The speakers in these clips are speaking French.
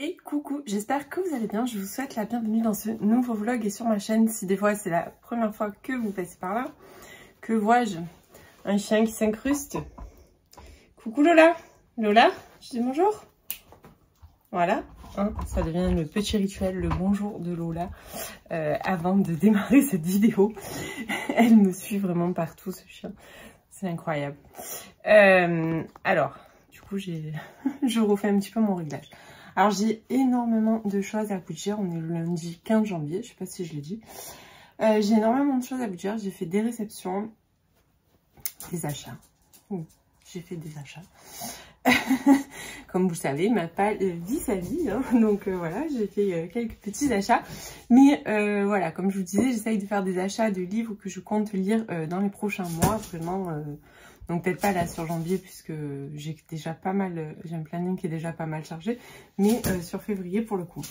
Et coucou, j'espère que vous allez bien, je vous souhaite la bienvenue dans ce nouveau vlog et sur ma chaîne. Si des fois c'est la première fois que vous passez par là, que vois-je? Un chien qui s'incruste. Coucou Lola. Lola, je dis bonjour. Voilà, hein, ça devient le petit rituel, le bonjour de Lola avant de démarrer cette vidéo. Elle me suit vraiment partout, ce chien, c'est incroyable. Alors, du coup je refais un petit peu mon réglage. Alors j'ai énormément de choses à vous dire, on est le lundi 15 janvier, je sais pas si je l'ai dit. J'ai énormément de choses à vous dire, j'ai fait des réceptions, des achats. J'ai fait des achats. Comme vous le savez, ma palle vit sa vie, hein. Donc voilà, j'ai fait quelques petits achats. Mais voilà, comme je vous disais, j'essaye de faire des achats de livres que je compte lire dans les prochains mois, vraiment. Donc peut-être pas là sur janvier puisque j'ai déjà pas mal, j'ai un planning qui est déjà pas mal chargé, mais sur février pour le coup.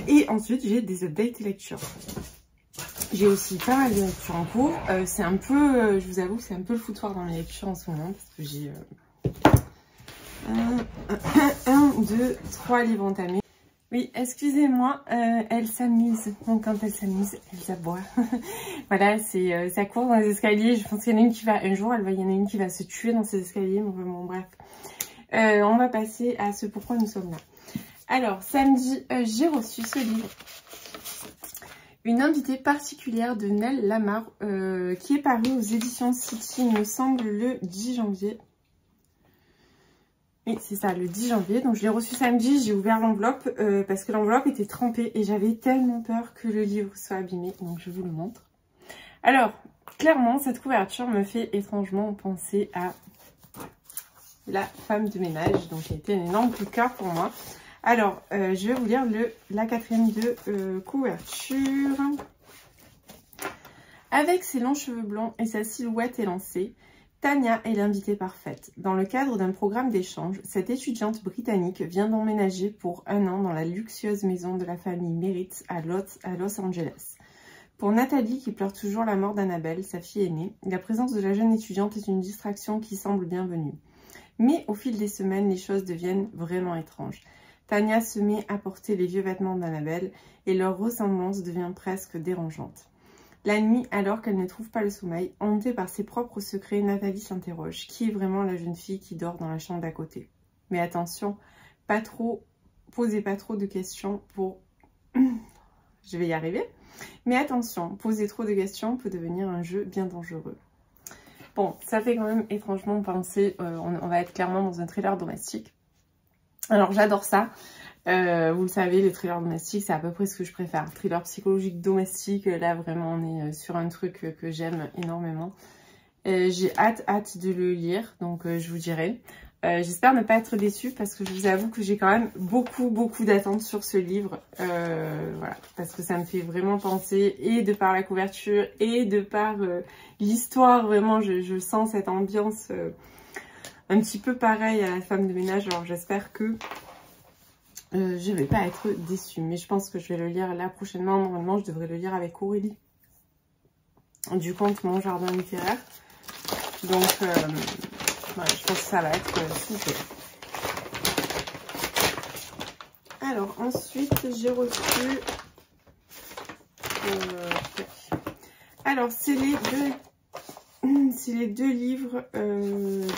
Et ensuite j'ai des updates lectures. J'ai aussi pas mal de lectures en cours. C'est un peu, je vous avoue que c'est un peu le foutoir dans mes lectures en ce moment parce que j'ai 1, 2, 3 livres entamés. Oui, excusez-moi, elle s'amuse. Donc quand elle s'amuse, elle aboie. Voilà, ça court dans les escaliers. Je pense qu'il y en a une qui va, un jour, il y en a une qui va se tuer dans ces escaliers. Bon, bref. On va passer à ce pourquoi nous sommes là. Alors, samedi, j'ai reçu ce livre. Une invitée particulière de Nell Lamar, qui est parue aux éditions City, il me semble, le 10 janvier. Oui, c'est ça, le 10 janvier. Donc, je l'ai reçu samedi. J'ai ouvert l'enveloppe parce que l'enveloppe était trempée et j'avais tellement peur que le livre soit abîmé. Donc, je vous le montre. Alors, clairement, cette couverture me fait étrangement penser à La femme de ménage. Donc, qui a été un énorme coup de cœur pour moi. Alors, je vais vous lire la quatrième de couverture. Avec ses longs cheveux blonds et sa silhouette élancée, Tania est l'invitée parfaite. Dans le cadre d'un programme d'échange, cette étudiante britannique vient d'emménager pour 1 an dans la luxueuse maison de la famille Merritt à Los Angeles. Pour Nathalie, qui pleure toujours la mort d'Annabelle, sa fille aînée, la présence de la jeune étudiante est une distraction qui semble bienvenue. Mais au fil des semaines, les choses deviennent vraiment étranges. Tania se met à porter les vieux vêtements d'Annabelle et leur ressemblance devient presque dérangeante. La nuit, alors qu'elle ne trouve pas le sommeil, hantée par ses propres secrets, Nathalie s'interroge. Qui est vraiment la jeune fille qui dort dans la chambre d'à côté? Mais attention, posez pas trop de questions pour... Je vais y arriver. Mais attention, poser trop de questions peut devenir un jeu bien dangereux. Bon, ça fait quand même étrangement penser, on va être clairement dans un thriller domestique. Alors j'adore ça. Vous le savez, les thrillers domestiques, c'est à peu près ce que je préfère. Thriller psychologique domestique, là vraiment on est sur un truc que j'aime énormément. J'ai hâte de le lire, donc je vous dirai. J'espère ne pas être déçue parce que je vous avoue que j'ai quand même beaucoup d'attentes sur ce livre. Voilà, parce que ça me fait vraiment penser, et de par la couverture, et de par l'histoire, vraiment je sens cette ambiance un petit peu pareille à La femme de ménage. Alors j'espère que je vais pas être déçue, mais je pense que je vais le lire là prochainement. Normalement, je devrais le lire avec Aurélie du compte Mon Jardin Littéraire. Donc, voilà, je pense que ça va être super. Alors, ensuite, j'ai reçu... alors, c'est les deux livres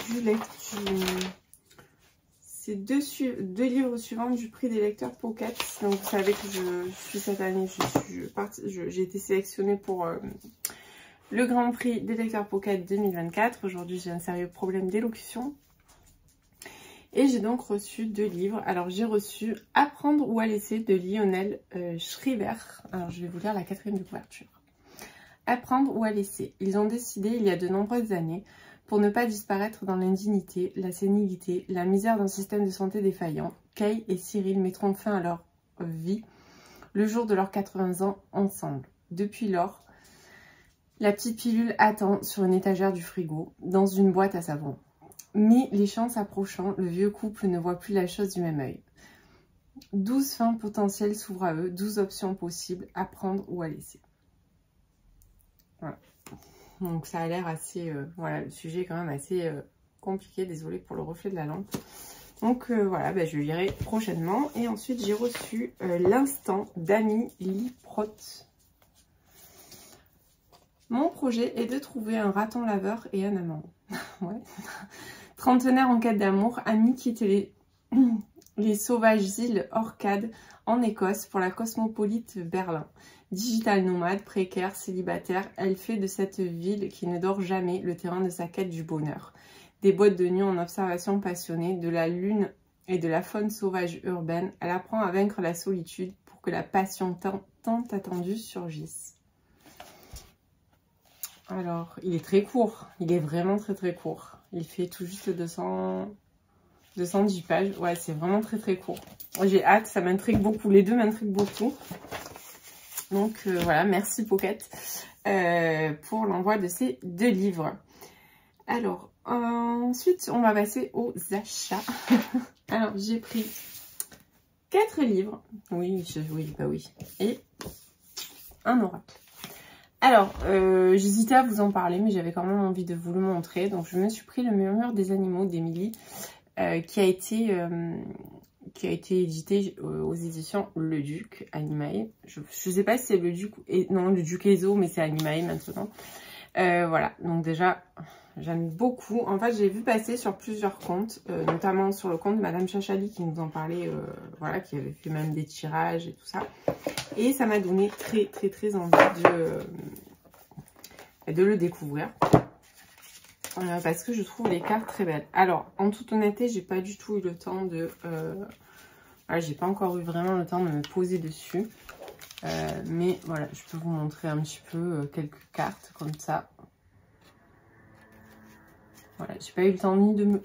du lecture... C'est deux livres suivants du prix des lecteurs Pocket. Donc vous savez que cette année, j'ai été sélectionnée pour le Grand Prix des lecteurs Pocket 2024. Aujourd'hui, j'ai un sérieux problème d'élocution. Et j'ai donc reçu 2 livres. Alors j'ai reçu Apprendre ou à laisser de Lionel Shriver. Alors je vais vous lire la 4e de couverture. Apprendre ou à laisser. Ils ont décidé il y a de nombreuses années, pour ne pas disparaître dans l'indignité, la sénilité, la misère d'un système de santé défaillant, Kay et Cyril mettront fin à leur vie le jour de leurs 80 ans ensemble. Depuis lors, la petite pilule attend sur une étagère du frigo, dans une boîte à savon. Mais les chances approchant, le vieux couple ne voit plus la chose du même œil. 12 fins potentielles s'ouvrent à eux, 12 options possibles, à prendre ou à laisser. Voilà. Donc ça a l'air assez... voilà, le sujet est quand même assez compliqué. Désolée pour le reflet de la lampe. Donc voilà, je le lirai prochainement. Et ensuite, j'ai reçu l'instant d'Annie Liprotte. Mon projet est de trouver un raton laveur et un amant. Ouais. Trentenaire en quête d'amour, Annie quitte les sauvages îles Orcades en Écosse pour la cosmopolite Berlin. Digital nomade, précaire, célibataire, elle fait de cette ville qui ne dort jamais le terrain de sa quête du bonheur. Des boîtes de nuit en observation passionnée, de la lune et de la faune sauvage urbaine, elle apprend à vaincre la solitude pour que la passion tant attendue surgisse. Alors, il est très court, il est vraiment très court. Il fait tout juste 210 pages, ouais, c'est vraiment très court. J'ai hâte, ça m'intrigue beaucoup, les deux m'intriguent beaucoup. Donc voilà, merci Pocket pour l'envoi de ces 2 livres. Alors, ensuite, on va passer aux achats. Alors, j'ai pris 4 livres. Oui, et un oracle. Alors, j'hésitais à vous en parler, mais j'avais quand même envie de vous le montrer. Donc, je me suis pris Le Murmure des animaux d'Émilie, qui a été édité aux éditions Le Duc, Animae. Je ne sais pas si c'est Le Duc, non, Le Duc Ezo, mais c'est Animae maintenant. Voilà, donc déjà, j'aime beaucoup. En fait, j'ai vu passer sur plusieurs comptes, notamment sur le compte de Madame Chachali qui nous en parlait, voilà, qui avait fait même des tirages et tout ça. Et ça m'a donné très envie de le découvrir. Parce que je trouve les cartes très belles. Alors, en toute honnêteté, j'ai pas du tout eu le temps de... voilà, j'ai pas encore eu vraiment le temps de me poser dessus. Mais voilà, je peux vous montrer un petit peu quelques cartes comme ça. Voilà, j'ai pas eu le temps ni de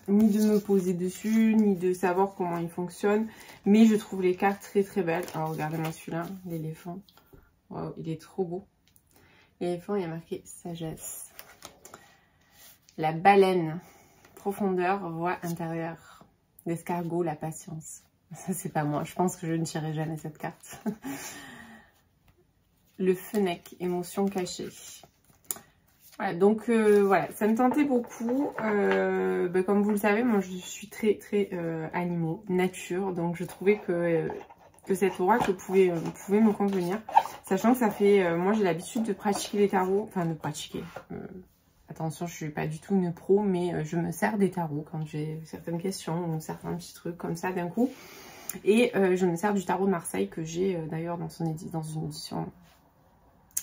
me poser dessus, ni de savoir comment il fonctionne. Mais je trouve les cartes très belles. Alors regardez-moi celui-là, l'éléphant. Waouh, il est trop beau. L'éléphant, il y a marqué sagesse. La baleine, profondeur, voix intérieure. L'escargot, la patience. Ça, c'est pas moi. Je pense que je ne tirerai jamais cette carte. Le fennec, émotion cachée. Voilà, donc voilà, ça me tentait beaucoup. Comme vous le savez, moi je suis très animaux, nature. Donc je trouvais que cet oracle pouvait me convenir. Sachant que ça fait... moi j'ai l'habitude de pratiquer les tarots. Enfin de pratiquer. Attention, je suis pas du tout une pro, mais je me sers des tarots quand j'ai certaines questions ou certains petits trucs comme ça d'un coup. Et je me sers du tarot de Marseille que j'ai d'ailleurs dans une édition...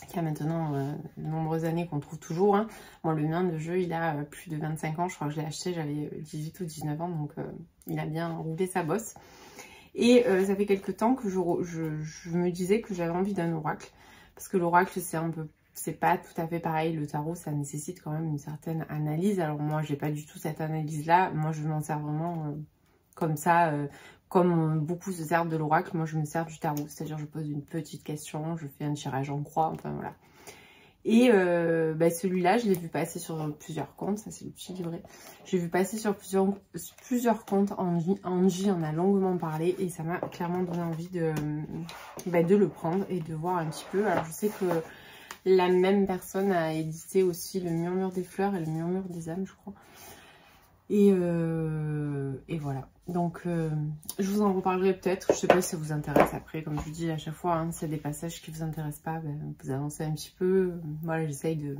qui a maintenant de nombreuses années qu'on trouve toujours. Hein. Moi, le mien de jeu, il a plus de 25 ans. Je crois que je l'ai acheté, j'avais 18 ou 19 ans. Donc, il a bien roulé sa bosse. Et ça fait quelques temps que je me disais que j'avais envie d'un oracle. Parce que l'oracle, c'est pas tout à fait pareil. Le tarot, ça nécessite quand même une certaine analyse. Alors, moi, j'ai pas du tout cette analyse-là. Moi, je m'en sers vraiment comme ça... Comme beaucoup se servent de l'oracle, moi je me sers du tarot. C'est-à-dire je pose une petite question, je fais un tirage en croix, enfin voilà. Et celui-là, je l'ai vu passer sur plusieurs comptes. Ça, c'est le petit livret. J'ai vu passer sur plusieurs comptes. Angie en a longuement parlé. Et ça m'a clairement donné envie de le prendre et de voir un petit peu. Alors, je sais que la même personne a édité aussi Le Murmure des fleurs et Le Murmure des âmes, je crois. Et voilà. Donc, je vous en reparlerai peut-être. Je ne sais pas si ça vous intéresse après. Comme je vous dis à chaque fois, hein, s'il y a des passages qui ne vous intéressent pas, vous avancez un petit peu. Voilà, j'essaye de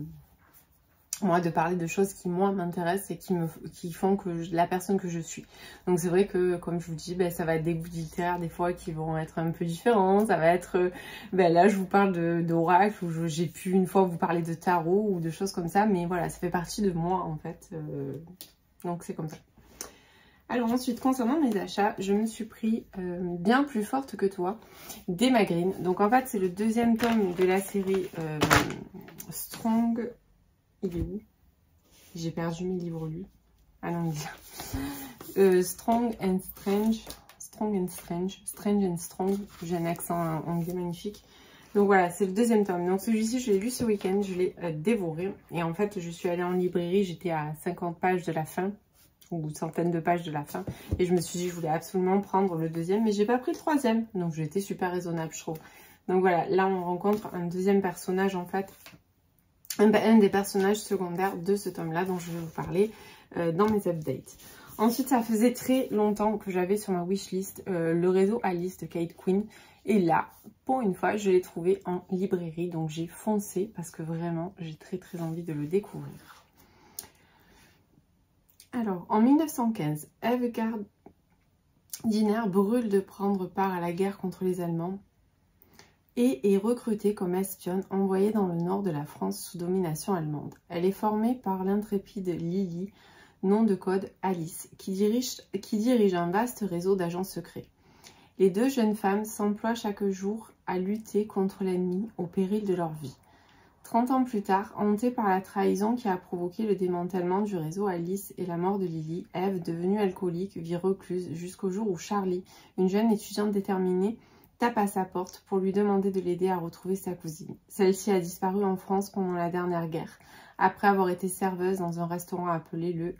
parler de choses qui, moi, m'intéressent et qui font que la personne que je suis. Donc, c'est vrai que, comme je vous dis, ça va être des goûts littéraires, des fois, qui vont être un peu différents. Ça va être... là, je vous parle d'oracle, ou j'ai pu, une fois, vous parler de tarot ou de choses comme ça. Mais voilà, ça fait partie de moi, en fait. Donc, c'est comme ça. Alors ensuite, concernant mes achats, je me suis pris Bien plus forte que toi, d'Emma Green. Donc en fait, c'est le 2e tome de la série Strong. Il est où? J'ai perdu mes livres lus. Ah non, il est là. Strong and Strange. Strong and Strange. Strange and Strong. J'ai un accent anglais magnifique. Donc voilà, c'est le 2e tome. Donc celui-ci, je l'ai lu ce week-end, je l'ai dévoré. Et en fait, je suis allée en librairie, j'étais à 50 pages de la fin. Ou centaines de pages de la fin. Et je me suis dit, je voulais absolument prendre le 2e, mais j'ai pas pris le 3e. Donc j'ai été super raisonnable, je trouve. Donc voilà, là on rencontre un 2e personnage en fait. Un des personnages secondaires de ce tome-là dont je vais vous parler dans mes updates. Ensuite, ça faisait très longtemps que j'avais sur ma wishlist le réseau Alice de Kate Quinn. Et là, pour une fois, je l'ai trouvé en librairie. Donc j'ai foncé parce que vraiment, j'ai très envie de le découvrir. Alors, en 1915, Eve Gardiner brûle de prendre part à la guerre contre les Allemands et est recrutée comme espionne envoyée dans le nord de la France sous domination allemande. Elle est formée par l'intrépide Lily, nom de code Alice, qui dirige un vaste réseau d'agents secrets. Les deux jeunes femmes s'emploient chaque jour à lutter contre l'ennemi au péril de leur vie. 30 ans plus tard, hantée par la trahison qui a provoqué le démantèlement du réseau Alice et la mort de Lily, Eve, devenue alcoolique, vit recluse jusqu'au jour où Charlie, une jeune étudiante déterminée, tape à sa porte pour lui demander de l'aider à retrouver sa cousine. Celle-ci a disparu en France pendant la dernière guerre, après avoir été serveuse dans un restaurant appelé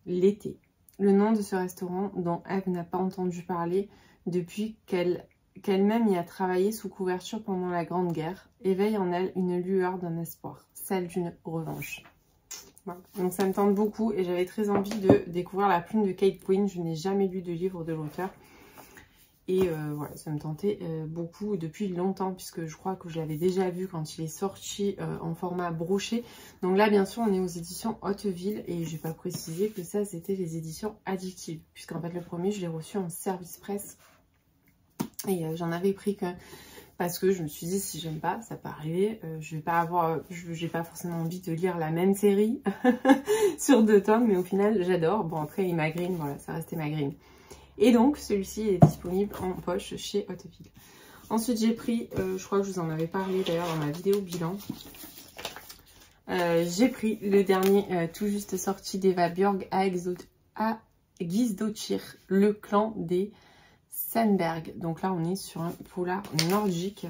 L'été. Le nom de ce restaurant, dont Eve n'a pas entendu parler depuis qu'elle-même y a travaillé sous couverture pendant la Grande Guerre, éveille en elle une lueur d'un espoir, celle d'une revanche. Voilà. Donc ça me tente beaucoup et j'avais très envie de découvrir la plume de Kate Quinn. Je n'ai jamais lu de livre de l'auteur. Et voilà, ça me tentait beaucoup depuis longtemps, puisque je crois que je l'avais déjà vu quand il est sorti en format broché. Donc là, bien sûr, on est aux éditions Hauteville, et je n'ai pas précisé que ça, c'était les éditions Addictives, puisqu'en fait, le premier, je l'ai reçu en service presse. Et j'en avais pris qu'un, parce que je me suis dit, si j'aime pas, ça peut arriver, j'ai pas forcément envie de lire la même série sur 2 tomes, mais au final, j'adore. Bon, après, il m'agrine, voilà, ça restait m'agrine. Et donc, celui-ci est disponible en poche chez Hauteville. Ensuite, j'ai pris, je crois que je vous en avais parlé d'ailleurs dans ma vidéo bilan. J'ai pris le dernier tout juste sorti d'Eva Björg à Gizdochir, le clan des Sandberg. Donc là, on est sur un polar nordique.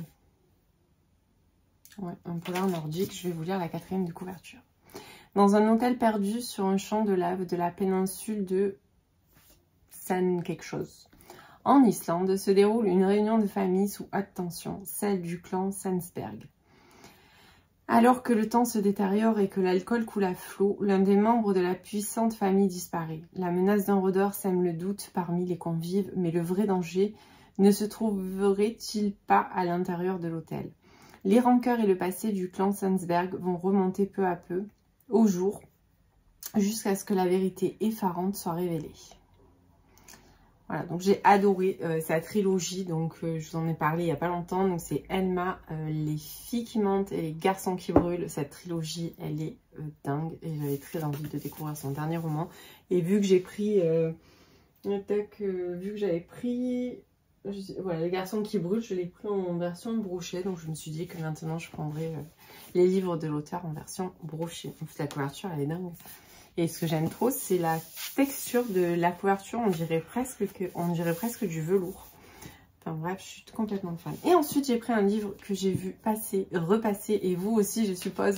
Ouais, un polar nordique. Je vais vous lire la 4e de couverture. Dans un hôtel perdu sur un champ de lave de la péninsule de quelque chose. En Islande se déroule une réunion de famille sous haute tension, celle du clan Sandsberg. Alors que le temps se détériore et que l'alcool coule à flot, l'un des membres de la puissante famille disparaît. La menace d'un rôdeur sème le doute parmi les convives, mais le vrai danger ne se trouverait-il pas à l'intérieur de l'hôtel? Les rancœurs et le passé du clan Sandsberg vont remonter peu à peu au jour, jusqu'à ce que la vérité effarante soit révélée. Voilà, donc j'ai adoré sa trilogie, donc je vous en ai parlé il n'y a pas longtemps, donc c'est Elma, les filles qui mentent et les garçons qui brûlent. Cette trilogie, elle est dingue et j'avais très envie de découvrir son dernier roman. Et vu que j'ai pris, voilà, les garçons qui brûlent, je l'ai pris en version brochée, donc je me suis dit que maintenant je prendrais les livres de l'auteur en version brochée. En fait, la couverture, elle est dingue. Et ce que j'aime trop, c'est la texture de la couverture. On dirait presque du velours. Enfin bref, je suis complètement fan. Et ensuite, j'ai pris un livre que j'ai vu passer, repasser, et vous aussi, je suppose,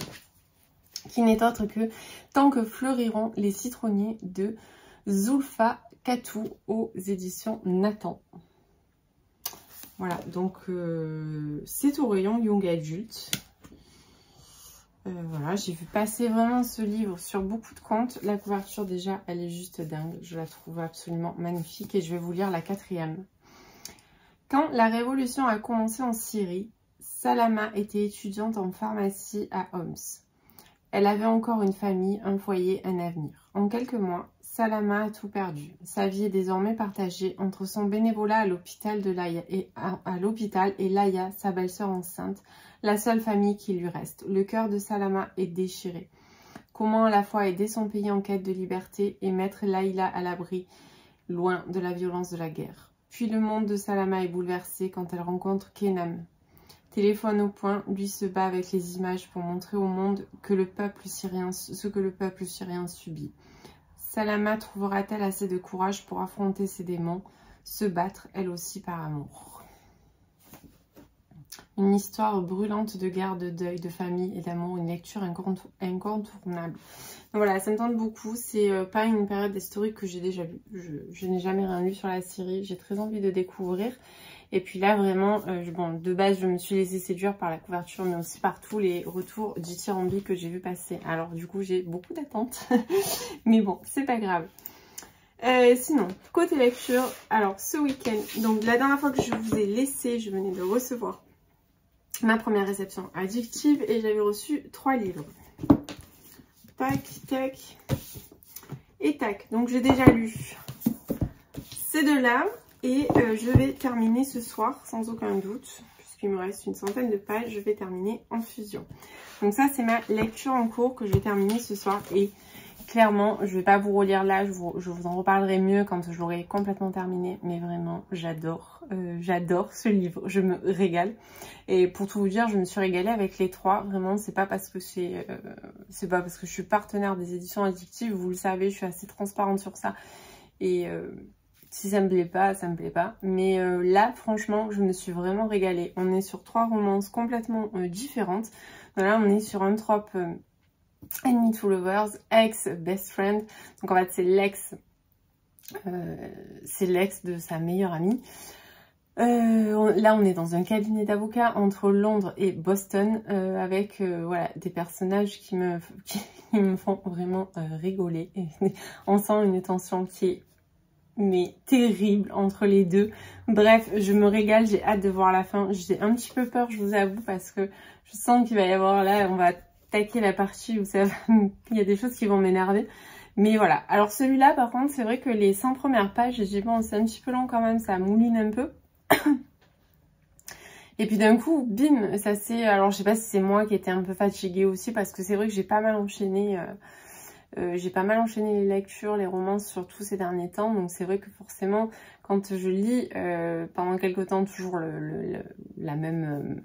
qui n'est autre que « Tant que fleuriront les citronniers » de Zulfa Katou aux éditions Nathan. Voilà, donc c'est au rayon Young Adult. Voilà, j'ai vu passer vraiment ce livre sur beaucoup de comptes. La couverture déjà, elle est juste dingue. Je la trouve absolument magnifique et je vais vous lire la 4e. Quand la révolution a commencé en Syrie, Salama était étudiante en pharmacie à Homs. Elle avait encore une famille, un foyer, un avenir. En quelques mois, Salama a tout perdu. Sa vie est désormais partagée entre son bénévolat à l'hôpital et Laïa, sa belle-sœur enceinte, la seule famille qui lui reste. Le cœur de Salama est déchiré. Comment à la fois aider son pays en quête de liberté et mettre Laïla à l'abri, loin de la violence de la guerre. Puis le monde de Salama est bouleversé quand elle rencontre Kenam. Téléphone au poing, lui se bat avec les images pour montrer au monde que ce que le peuple syrien subit. Salama trouvera-t-elle assez de courage pour affronter ses démons, se battre elle aussi par amour? Une histoire brûlante de guerre, de deuil, de famille et d'amour, une lecture incontournable. Donc voilà, ça me tente beaucoup. C'est pas une période historique que j'ai déjà lue. Je n'ai jamais rien lu sur la Syrie. J'ai très envie de découvrir. Et puis là, vraiment, bon, de base, je me suis laissée séduire par la couverture, mais aussi par tous les retours dithyrambiques que j'ai vu passer. Alors, du coup, j'ai beaucoup d'attentes. Mais bon, c'est pas grave. Sinon, côté lecture, alors ce week-end, donc la dernière fois que je vous ai laissé, je venais de recevoir ma première réception addictive et j'avais reçu 3 livres. Tac, tac et tac. Donc j'ai déjà lu ces deux-là et je vais terminer ce soir sans aucun doute, puisqu'il me reste une centaine de pages, je vais terminer En fusion. Donc ça c'est ma lecture en cours que je vais terminer ce soir et clairement, je vais pas vous relire là, je vous en reparlerai mieux quand je l'aurai complètement terminé. Mais vraiment, j'adore ce livre, je me régale. Et pour tout vous dire, je me suis régalée avec les 3. Vraiment, c'est pas parce que je suis partenaire des éditions addictives. Vous le savez, je suis assez transparente sur ça. Et si ça me plaît pas, ça me plaît pas. Mais là, franchement, je me suis vraiment régalée. On est sur 3 romances complètement différentes. Donc là, on est sur un trope... Enemy to Lovers, ex best friend. Donc en fait c'est l'ex de sa meilleure amie. Là on est dans un cabinet d'avocats entre Londres et Boston avec voilà, des personnages qui me font vraiment rigoler. Et on sent une tension qui est terrible entre les deux. Bref, je me régale, j'ai hâte de voir la fin. J'ai un petit peu peur, je vous avoue, parce que je sens qu'il va y avoir là, on va attaquer la partie où ça, il y a des choses qui vont m'énerver. Mais voilà. Alors celui-là, par contre, c'est vrai que les 100 premières pages, j'ai bon, c'est un petit peu long quand même, ça mouline un peu. Et puis d'un coup, bim, ça c'est... Alors je sais pas si c'est moi qui étais un peu fatiguée aussi, parce que c'est vrai que j'ai pas mal enchaîné... les lectures, les romances, surtout ces derniers temps. Donc c'est vrai que forcément, quand je lis pendant quelques temps toujours la même...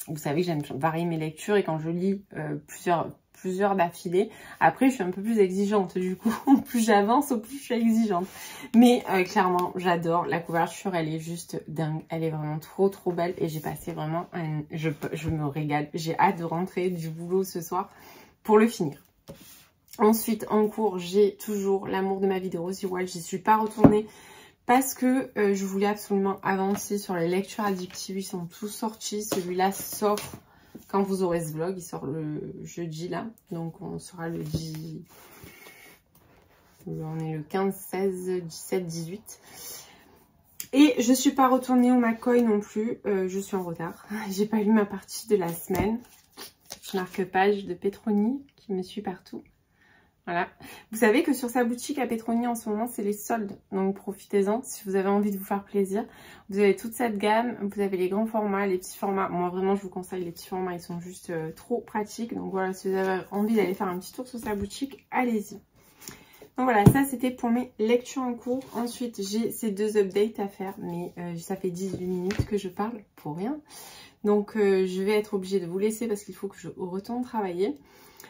vous savez que j'aime varier mes lectures et quand je lis plusieurs d'affilée, après je suis un peu plus exigeante. Du coup, plus j'avance, plus je suis exigeante. Mais clairement, j'adore. La couverture, elle est juste dingue. Elle est vraiment trop belle et j'ai passé vraiment je me régale. J'ai hâte de rentrer du boulot ce soir pour le finir. Ensuite, en cours, j'ai toujours L'amour de ma vie de Rosie Walsh. J'y suis pas retournée parce que je voulais absolument avancer sur les lectures addictives. Ils sont tous sortis. Celui-là sort quand vous aurez ce vlog. Il sort le jeudi là. Donc on sera le 10... On est le 15, 16, 17, 18. Et je suis pas retournée au McCoy non plus. Je suis en retard. J'ai pas lu ma partie de la semaine. Je marque-page de Petroni qui me suit partout. Voilà. Vous savez que sur sa boutique à Petroni en ce moment, c'est les soldes. Donc profitez-en si vous avez envie de vous faire plaisir. Vous avez toute cette gamme. Vous avez les grands formats, les petits formats. Moi vraiment, je vous conseille les petits formats. Ils sont juste trop pratiques. Donc voilà, si vous avez envie d'aller faire un petit tour sur sa boutique, allez-y. Donc voilà, ça c'était pour mes lectures en cours. Ensuite, j'ai ces 2 updates à faire. Mais ça fait 18 minutes que je parle pour rien. Donc je vais être obligée de vous laisser parce qu'il faut que je retourne travailler.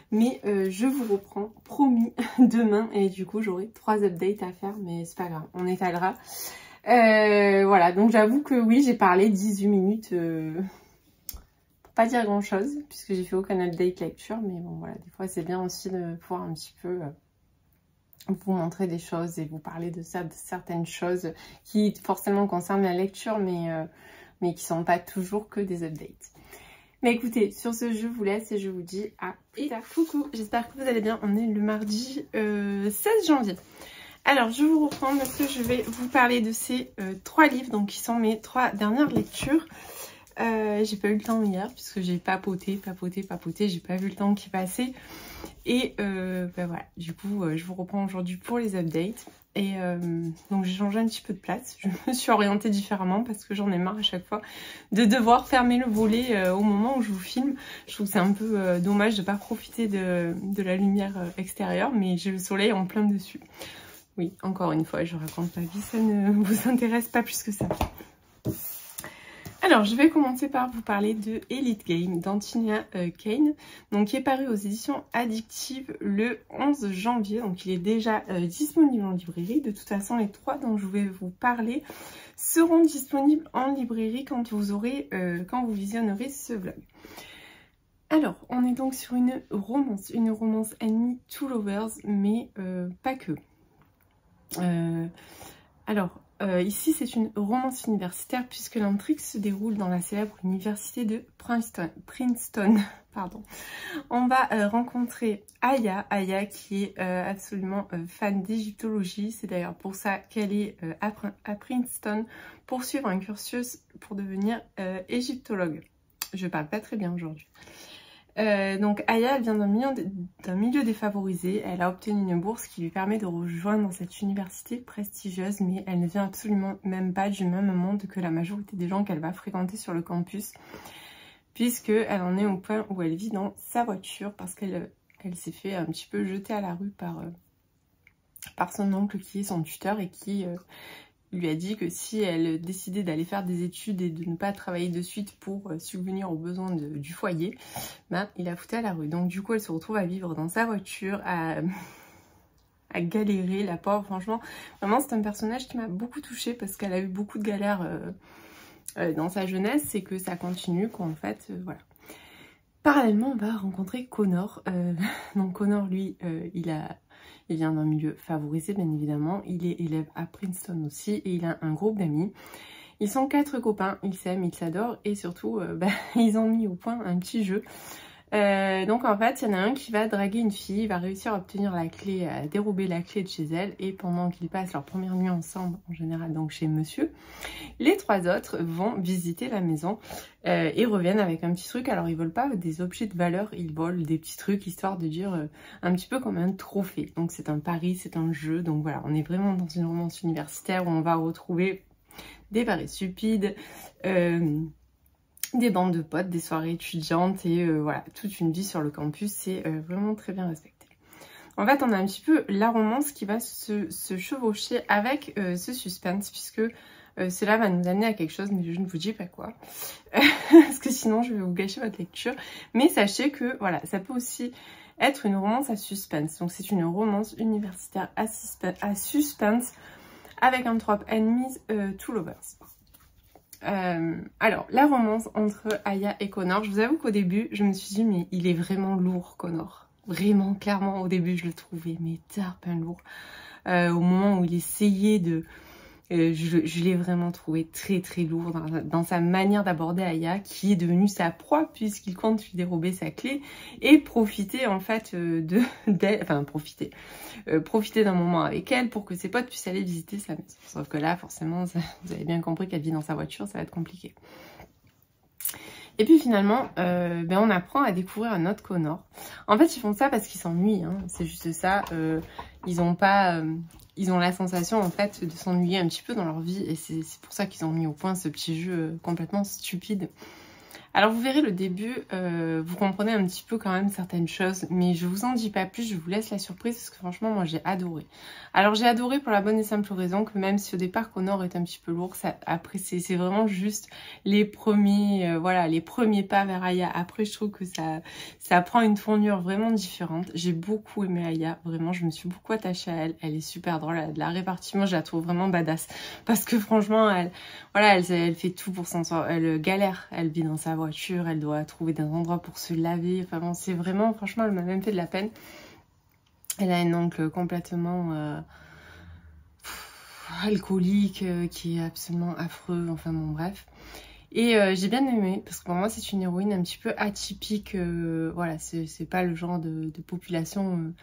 Mais je vous reprends, promis, demain. Et du coup, j'aurai 3 updates à faire. Mais c'est pas grave, on étalera. Voilà, donc j'avoue que oui, j'ai parlé 18 minutes. Pour pas dire grand chose, puisque j'ai fait aucun update lecture. Mais bon, voilà, des fois, c'est bien aussi de pouvoir un petit peu vous montrer des choses et vous parler de ça, de certaines choses qui forcément concernent la lecture, mais qui sont pas toujours que des updates. Mais écoutez, sur ce, je vous laisse et je vous dis à plus tard. Coucou, j'espère que vous allez bien. On est le mardi 16 janvier. Alors, je vous reprends parce que je vais vous parler de ces 3 livres, donc qui sont mes 3 dernières lectures. J'ai pas eu le temps hier puisque j'ai papoté, j'ai pas vu le temps qui passait. Et ben voilà, du coup, je vous reprends aujourd'hui pour les updates. Et donc j'ai changé un petit peu de place, je me suis orientée différemment parce que j'en ai marre à chaque fois de devoir fermer le volet au moment où je vous filme. Je trouve que c'est un peu dommage de ne pas profiter de la lumière extérieure, mais j'ai le soleil en plein dessus. Oui, encore une fois, je raconte ma vie, ça ne vous intéresse pas plus que ça. Alors, je vais commencer par vous parler de Elite Game d'Antonia Kane, donc qui est paru aux éditions addictives le 11 janvier. Donc, il est déjà disponible en librairie. De toute façon, les 3 dont je vais vous parler seront disponibles en librairie quand vous visionnerez ce vlog. Alors, on est donc sur une romance Enemy to Lovers, mais pas que. Alors, ici c'est une romance universitaire puisque l'intrigue se déroule dans la célèbre université de Princeton. Pardon. On va rencontrer Aya qui est absolument fan d'égyptologie. C'est d'ailleurs pour ça qu'elle est à Princeton pour suivre un cursus pour devenir égyptologue. Je parle pas très bien aujourd'hui. Donc Aya, elle vient d'un milieu défavorisé. Elle a obtenu une bourse qui lui permet de rejoindre cette université prestigieuse, mais elle ne vient absolument même pas du même monde que la majorité des gens qu'elle va fréquenter sur le campus, puisqu'elle en est au point où elle vit dans sa voiture parce qu'elle s'est fait un petit peu jeter à la rue par son oncle qui est son tuteur et qui lui a dit que si elle décidait d'aller faire des études et de ne pas travailler de suite pour subvenir aux besoins du foyer, ben, il la foutait à la rue. Donc du coup elle se retrouve à vivre dans sa voiture, à galérer, la pauvre. Franchement, vraiment c'est un personnage qui m'a beaucoup touchée parce qu'elle a eu beaucoup de galères dans sa jeunesse et que ça continue quoi en fait, voilà. Parallèlement on va rencontrer Connor. Donc Connor lui il vient d'un milieu favorisé bien évidemment, il est élève à Princeton aussi et il a un groupe d'amis. Ils sont 4 copains, ils s'aiment, ils s'adorent et surtout ils ont mis au point un petit jeu. Donc en fait il y en a un qui va draguer une fille, il va réussir à obtenir la clé, à dérober la clé de chez elle, et pendant qu'ils passent leur première nuit ensemble, en général donc chez monsieur, les 3 autres vont visiter la maison et reviennent avec un petit truc. Alors ils volent pas des objets de valeur, ils volent des petits trucs histoire de dire un petit peu comme un trophée. Donc c'est un pari, c'est un jeu, donc voilà, on est vraiment dans une romance universitaire où on va retrouver des paris stupides, des bandes de potes, des soirées étudiantes et voilà, toute une vie sur le campus, c'est vraiment très bien respecté. En fait, on a un petit peu la romance qui va se chevaucher avec ce suspense, puisque cela va nous amener à quelque chose, mais je ne vous dis pas quoi, parce que sinon je vais vous gâcher votre lecture. Mais sachez que voilà, ça peut aussi être une romance à suspense. Donc c'est une romance universitaire à suspense avec un trope enemies to lovers. Alors, la romance entre Aya et Connor, je vous avoue qu'au début, je me suis dit, mais il est vraiment lourd, Connor. Vraiment, clairement, au début, je le trouvais, mais tarpin lourd. Au moment où il essayait de... je l'ai vraiment trouvé très très lourd dans sa manière d'aborder Aya, qui est devenue sa proie puisqu'il compte lui dérober sa clé et profiter en fait d'elle, enfin profiter d'un moment avec elle pour que ses potes puissent aller visiter sa maison. Sauf que là forcément vous avez bien compris qu'elle vit dans sa voiture, ça va être compliqué. Et puis finalement, on apprend à découvrir un autre Connor. En fait, ils font ça parce qu'ils s'ennuient, hein. C'est juste ça. Ils ont la sensation en fait de s'ennuyer un petit peu dans leur vie et c'est pour ça qu'ils ont mis au point ce petit jeu complètement stupide. Alors vous verrez le début, vous comprenez un petit peu quand même certaines choses, mais je vous en dis pas plus, je vous laisse la surprise parce que franchement moi j'ai adoré. Alors j'ai adoré pour la bonne et simple raison que même si au départ Connor est un petit peu lourd, après c'est vraiment juste les premiers, voilà, les premiers pas vers Aya. Après je trouve que ça prend une tournure vraiment différente. J'ai beaucoup aimé Aya, vraiment je me suis beaucoup attachée à elle, elle est super drôle, elle a de la répartie, moi je la trouve vraiment badass parce que franchement elle fait tout pour s'en sortir, elle galère, elle vit dans sa voiture, elle doit trouver des endroits pour se laver, enfin bon, c'est vraiment, franchement elle m'a même fait de la peine. Elle a un oncle complètement alcoolique qui est absolument affreux, enfin bon bref. Et j'ai bien aimé parce que pour moi c'est une héroïne un petit peu atypique, voilà, c'est pas le genre de population,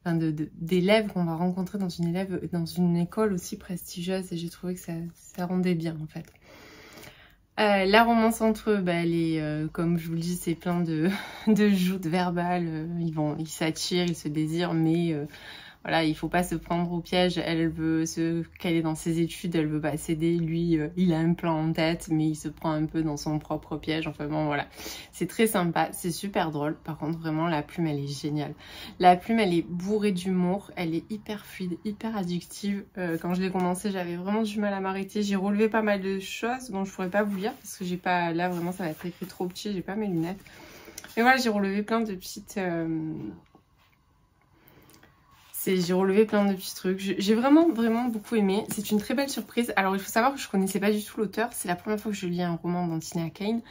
enfin d'élèves qu'on va rencontrer dans une école aussi prestigieuse et j'ai trouvé que ça rendait bien en fait. La romance entre eux, elle est, comme je vous le dis, c'est plein de joutes verbales. Ils s'attirent, ils se désirent, mais voilà, il faut pas se prendre au piège. Elle veut se caler dans ses études, elle veut pas céder. Lui, il a un plan en tête, mais il se prend un peu dans son propre piège. Enfin bon, voilà. C'est très sympa, c'est super drôle. Par contre, vraiment, la plume, elle est géniale. La plume, elle est bourrée d'humour. Elle est hyper fluide, hyper addictive. Quand je l'ai commencé, j'avais vraiment du mal à m'arrêter. J'ai relevé pas mal de choses. Bon, je pourrais pas vous lire parce que j'ai pas... Là, vraiment, ça va être écrit trop petit. J'ai pas mes lunettes. Mais voilà, j'ai relevé plein de petites... J'ai relevé plein de petits trucs. J'ai vraiment beaucoup aimé. C'est une très belle surprise. Alors il faut savoir que je connaissais pas du tout l'auteur. C'est la première fois que je lis un roman d'Antina Kane.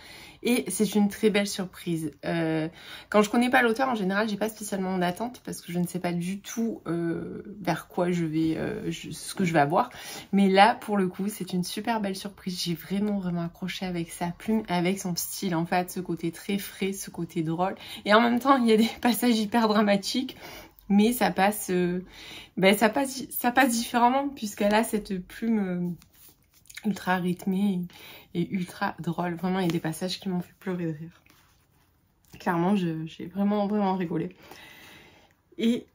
Et c'est une très belle surprise. Quand je connais pas l'auteur, en général, j'ai pas spécialement d'attente parce que je ne sais pas du tout vers quoi je vais, ce que je vais avoir. Mais là, pour le coup, c'est une super belle surprise. J'ai vraiment accroché avec sa plume, avec son style en fait, ce côté très frais, ce côté drôle. Et en même temps, il y a des passages hyper dramatiques. Mais ça passe, ça passe différemment puisqu'elle a cette plume ultra rythmée et ultra drôle. Vraiment, il y a des passages qui m'ont fait pleurer de rire. Clairement, j'ai vraiment rigolé. Et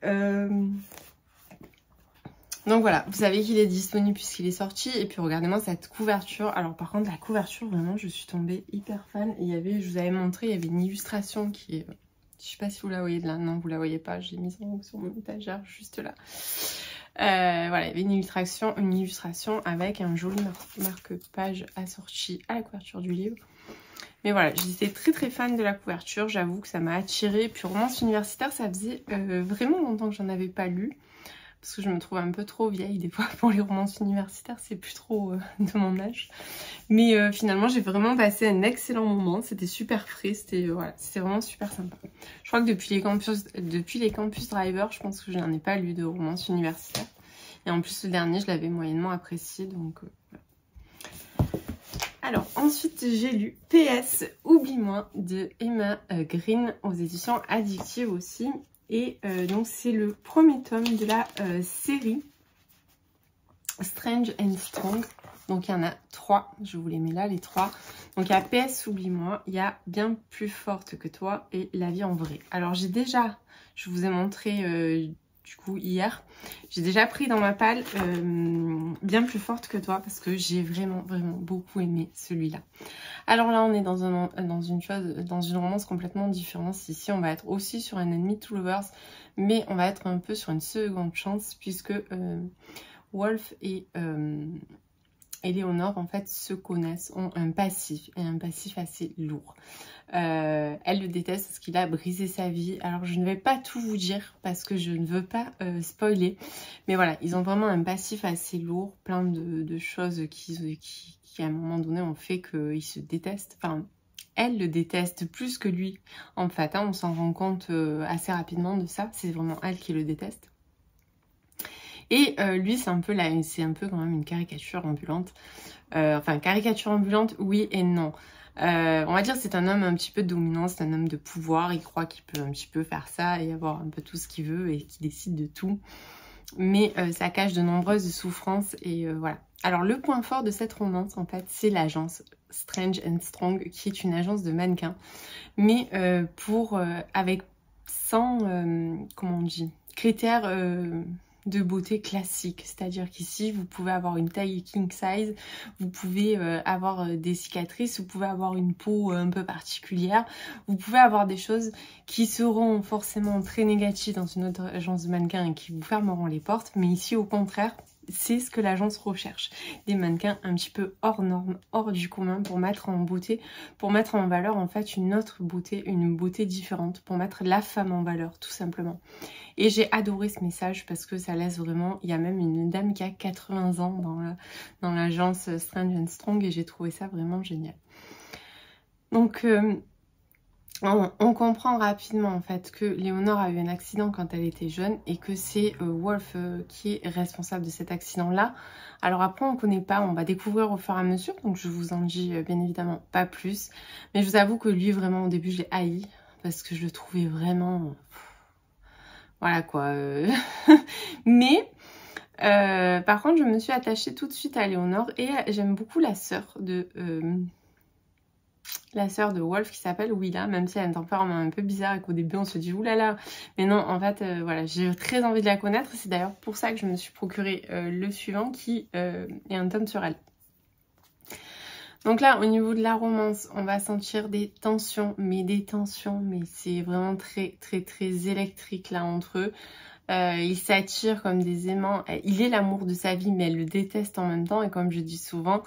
donc voilà, vous savez qu'il est disponible puisqu'il est sorti. Et puis regardez-moi cette couverture. Alors par contre, la couverture, vraiment, je suis tombée hyper fan. Et il y avait, je vous avais montré, il y avait une illustration qui est... Je sais pas si vous la voyez de là. Non, vous la voyez pas. Je l'ai mise sur mon étagère, juste là. Voilà, il y avait une illustration avec un joli marque-page assorti à la couverture du livre. Mais voilà, j'étais très fan de la couverture. J'avoue que ça m'a attirée. Puis romance universitaire, ça faisait vraiment longtemps que j'en avais pas lu. Parce que je me trouve un peu trop vieille des fois pour les romances universitaires. C'est plus trop de mon âge. Mais finalement, j'ai vraiment passé un excellent moment. C'était super frais. C'était voilà, vraiment super sympa. Je crois que depuis les campus driver, je pense que je n'en ai pas lu de romance universitaire. Et en plus, le dernier, je l'avais moyennement apprécié. Donc, voilà. Alors, ensuite, j'ai lu PS Oublie-moi de Emma Green aux éditions Addictive aussi. Et donc, c'est le premier tome de la série Strange and Strong. Donc, il y en a 3. Je vous les mets là, les 3. Donc, il y a PS Oublie-moi, il y a Bien plus forte que toi et La vie en vrai. Alors, je vous ai montré du coup hier, j'ai déjà pris dans ma palle Bien plus forte que toi parce que j'ai vraiment beaucoup aimé celui-là. Alors là, on est dans une romance complètement différente. Ici, on va être aussi sur un Enemy to Lovers, mais on va être un peu sur une seconde chance puisque Wolf et Léonore en fait se connaissent, ont un passif et un passif assez lourd. Elle le déteste parce qu'il a brisé sa vie. Alors je ne vais pas tout vous dire parce que je ne veux pas spoiler, mais voilà, ils ont vraiment un passif assez lourd, plein de choses qui à un moment donné ont fait qu'ils se détestent. Enfin, elle le déteste plus que lui en fait, hein, on s'en rend compte assez rapidement de ça. C'est vraiment elle qui le déteste. Et lui, c'est un peu quand même une caricature ambulante. Enfin, caricature ambulante, oui et non. On va dire c'est un homme un petit peu dominant, c'est un homme de pouvoir. Il croit qu'il peut un petit peu faire ça et avoir un peu tout ce qu'il veut et qu'il décide de tout. Mais ça cache de nombreuses souffrances et voilà. Alors le point fort de cette romance, en fait, c'est l'agence Strange and Strong, qui est une agence de mannequins. Mais avec sans, comment on dit, critères de beauté classique, c'est-à-dire qu'ici vous pouvez avoir une taille king size, vous pouvez avoir des cicatrices, vous pouvez avoir une peau un peu particulière, vous pouvez avoir des choses qui seront forcément très négatives dans une autre agence de mannequins et qui vous fermeront les portes, mais ici au contraire, c'est ce que l'agence recherche, des mannequins un petit peu hors norme, hors du commun, pour mettre en beauté, pour mettre en valeur en fait une autre beauté, une beauté différente, pour mettre la femme en valeur tout simplement. Et j'ai adoré ce message parce que ça laisse vraiment, il y a même une dame qui a 80 ans dans l'agence Strange and Strong et j'ai trouvé ça vraiment génial. Donc on comprend rapidement en fait que Léonore a eu un accident quand elle était jeune et que c'est Wolf qui est responsable de cet accident-là. Alors après on ne connaît pas, on va découvrir au fur et à mesure, donc je vous en dis bien évidemment pas plus. Mais je vous avoue que lui vraiment au début je l'ai haï parce que je le trouvais vraiment... Voilà quoi. Mais par contre je me suis attachée tout de suite à Léonore et j'aime beaucoup la sœur de Wolf qui s'appelle Willa, même si elle a un tempérament un peu bizarre et qu'au début on se dit oulala, mais non en fait voilà, j'ai très envie de la connaître. C'est d'ailleurs pour ça que je me suis procuré le suivant qui est un tome sur elle. Donc là au niveau de la romance on va sentir des tensions, mais c'est vraiment très électrique là entre eux. Ils s'attirent comme des aimants. Il est l'amour de sa vie mais elle le déteste en même temps et comme je dis souvent,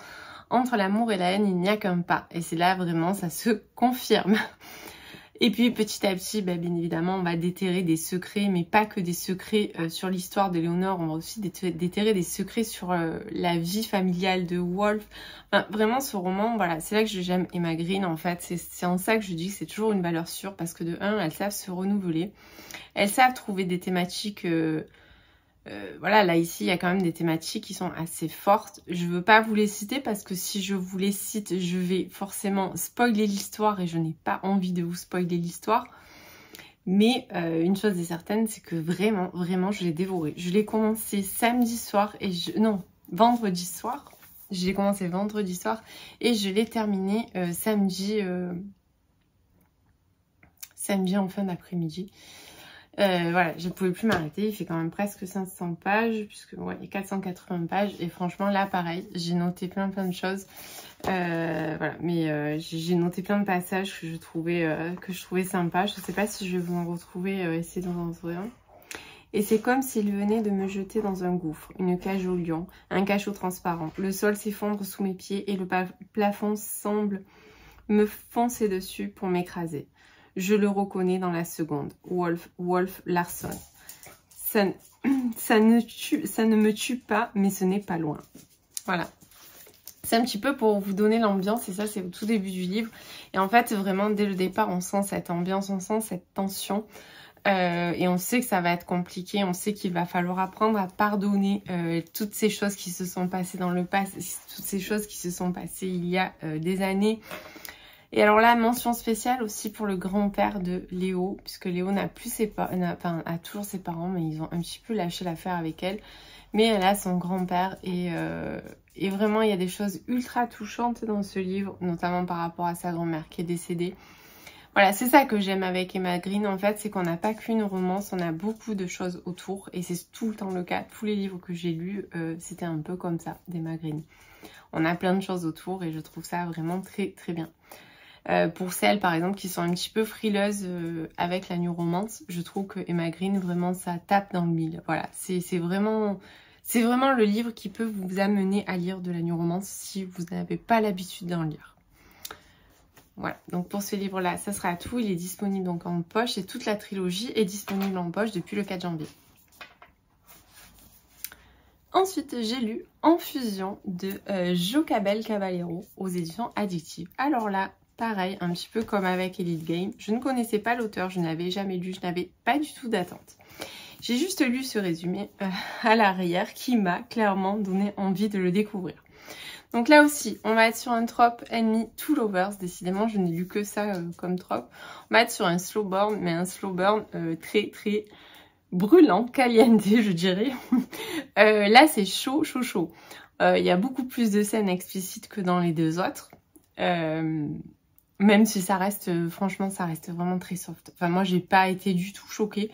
entre l'amour et la haine il n'y a qu'un pas et c'est là vraiment ça se confirme. Et puis petit à petit, bien évidemment, on va déterrer des secrets, mais pas que des secrets sur l'histoire de Léonore, on va aussi déterrer des secrets sur la vie familiale de Wolf. Enfin, vraiment, ce roman, voilà, c'est là que j'aime Emma Green, en fait. C'est en ça que je dis que c'est toujours une valeur sûre, parce que de un, elles savent se renouveler. Elles savent trouver des thématiques... voilà, là ici, il y a quand même des thématiques qui sont assez fortes. Je veux pas vous les citer parce que si je vous les cite, je vais forcément spoiler l'histoire et je n'ai pas envie de vous spoiler l'histoire. Mais une chose est certaine, c'est que vraiment, vraiment, je l'ai dévoré. Je l'ai commencé samedi soir et non, vendredi soir. Je l'ai commencé vendredi soir et je l'ai terminé samedi en fin d'après-midi. Voilà, je ne pouvais plus m'arrêter, il fait quand même presque 500 pages, puisque ouais, il y a 480 pages, et franchement là pareil, j'ai noté plein de choses, voilà, mais j'ai noté plein de passages que je trouvais sympas. Je ne sais pas si je vais vous en retrouver, essayer d'en retrouver un. Et c'est comme s'il venait de me jeter dans un gouffre, une cage au lion, un cachot transparent. Le sol s'effondre sous mes pieds et le plafond semble me foncer dessus pour m'écraser. Je le reconnais dans la seconde. Wolf Larson. Ça ne me tue pas, mais ce n'est pas loin. Voilà. C'est un petit peu pour vous donner l'ambiance, et ça, c'est au tout début du livre. Et en fait, vraiment, dès le départ, on sent cette ambiance, on sent cette tension. Et on sait que ça va être compliqué, on sait qu'il va falloir apprendre à pardonner toutes ces choses qui se sont passées dans le passé, toutes ces choses qui se sont passées il y a des années. Et alors là, mention spéciale aussi pour le grand-père de Léo, puisque Léo n'a plus a toujours ses parents, mais ils ont un petit peu lâché l'affaire avec elle. Mais elle a son grand-père et vraiment, il y a des choses ultra touchantes dans ce livre, notamment par rapport à sa grand-mère qui est décédée. Voilà, c'est ça que j'aime avec Emma Green, en fait, c'est qu'on n'a pas qu'une romance, on a beaucoup de choses autour, et c'est tout le temps le cas. Tous les livres que j'ai lus, c'était un peu comme ça, d'Emma Green. On a plein de choses autour, et je trouve ça vraiment très bien. Pour celles par exemple qui sont un petit peu frileuses avec la new romance, je trouve que Emma Green, vraiment ça tape dans le mille. Voilà, c'est vraiment le livre qui peut vous amener à lire de la new romance si vous n'avez pas l'habitude d'en lire. Voilà, donc pour ce livre là, ça sera tout. Il est disponible donc en poche et toute la trilogie est disponible en poche depuis le 4 janvier. Ensuite, j'ai lu En fusion de Jo Caballero aux éditions Addictive. Alors là, pareil, un petit peu comme avec Elite Game, je ne connaissais pas l'auteur, je n'avais jamais lu, je n'avais pas du tout d'attente. J'ai juste lu ce résumé à l'arrière qui m'a clairement donné envie de le découvrir. Donc là aussi, on va être sur un trope ennemi to lovers, décidément je n'ai lu que ça comme trope. On va être sur un slow burn, mais un slow burn très brûlant, caliente je dirais. Là c'est chaud. Il y a beaucoup plus de scènes explicites que dans les deux autres. Même si ça reste, franchement, ça reste vraiment très soft. Enfin, moi, j'ai pas été du tout choquée.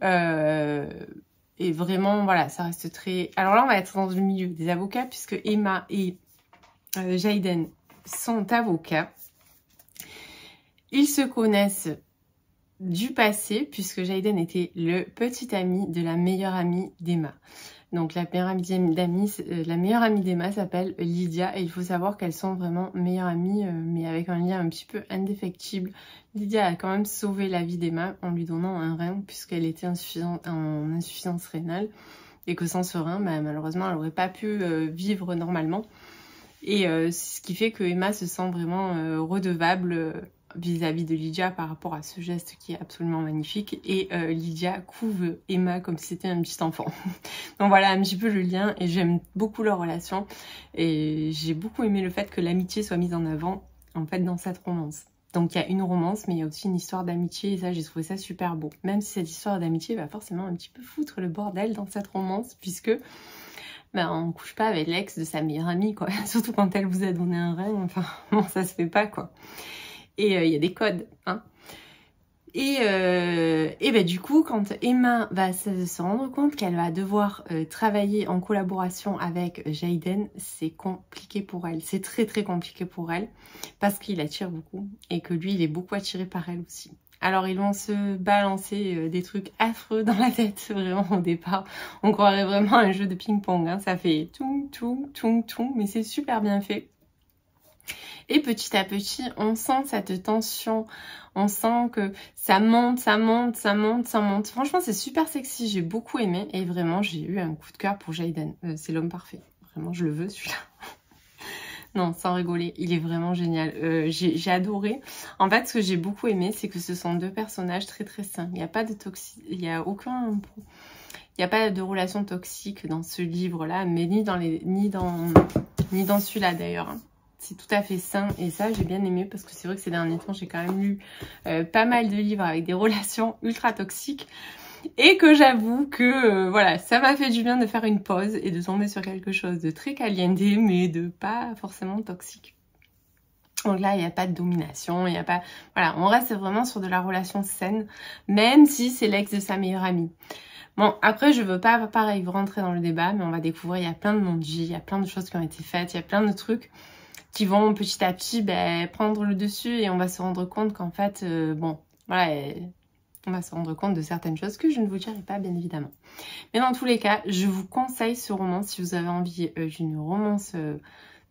Et vraiment, voilà, ça reste très... Alors là, on va être dans le milieu des avocats, puisque Emma et Jayden sont avocats. Ils se connaissent du passé, puisque Jayden était le petit ami de la meilleure amie d'Emma. Donc la meilleure amie d'Emma s'appelle Lydia et il faut savoir qu'elles sont vraiment meilleures amies mais avec un lien un petit peu indéfectible. Lydia a quand même sauvé la vie d'Emma en lui donnant un rein puisqu'elle était en insuffisance rénale et que sans ce rein, bah, malheureusement, elle n'aurait pas pu vivre normalement. Et ce qui fait que Emma se sent vraiment redevable vis-à-vis de Lydia par rapport à ce geste qui est absolument magnifique. Et Lydia couve Emma comme si c'était un petit enfant. Donc voilà un petit peu le lien et j'aime beaucoup leur relation. Et j'ai beaucoup aimé le fait que l'amitié soit mise en avant en fait dans cette romance. Donc il y a une romance mais il y a aussi une histoire d'amitié et ça j'ai trouvé ça super beau. Même si cette histoire d'amitié va forcément un petit peu foutre le bordel dans cette romance puisque... Ben, on couche pas avec l'ex de sa meilleure amie, quoi. Surtout quand elle vous a donné un rein, enfin, bon, ça se fait pas, quoi. Et il y a des codes, hein. Et ben, du coup, quand Emma va se rendre compte qu'elle va devoir travailler en collaboration avec Jayden, c'est compliqué pour elle. C'est très compliqué pour elle, parce qu'il attire beaucoup, et que lui, il est beaucoup attiré par elle aussi. Alors ils vont se balancer des trucs affreux dans la tête, vraiment au départ. On croirait vraiment à un jeu de ping-pong, hein. Ça fait toum, mais c'est super bien fait. Et petit à petit, on sent cette tension, on sent que ça monte, ça monte, ça monte, ça monte. Franchement, c'est super sexy, j'ai beaucoup aimé. Et vraiment, j'ai eu un coup de cœur pour Jayden. C'est l'homme parfait. Vraiment, je le veux, celui-là. Non, sans rigoler, il est vraiment génial. J'ai adoré. En fait, ce que j'ai beaucoup aimé, c'est que ce sont deux personnages très très sains. Il n'y a pas de il n'y a pas de relation toxique dans ce livre-là, mais ni dans celui-là d'ailleurs. Hein. C'est tout à fait sain et ça j'ai bien aimé parce que c'est vrai que ces derniers temps j'ai quand même lu pas mal de livres avec des relations ultra toxiques et que j'avoue que voilà, ça m'a fait du bien de faire une pause et de tomber sur quelque chose de très caliente mais de pas forcément toxique. Donc là, il n'y a pas de domination, il n'y a pas... Voilà, on reste vraiment sur de la relation saine, même si c'est l'ex de sa meilleure amie. Bon, après, je veux pas, pareil, rentrer dans le débat, mais on va découvrir, il y a plein de non-dits, il y a plein de choses qui ont été faites, il y a plein de trucs qui vont petit à petit prendre le dessus et on va se rendre compte qu'en fait, bon, voilà, on va se rendre compte de certaines choses que je ne vous dirai pas, bien évidemment. Mais dans tous les cas, je vous conseille ce roman si vous avez envie d'une romance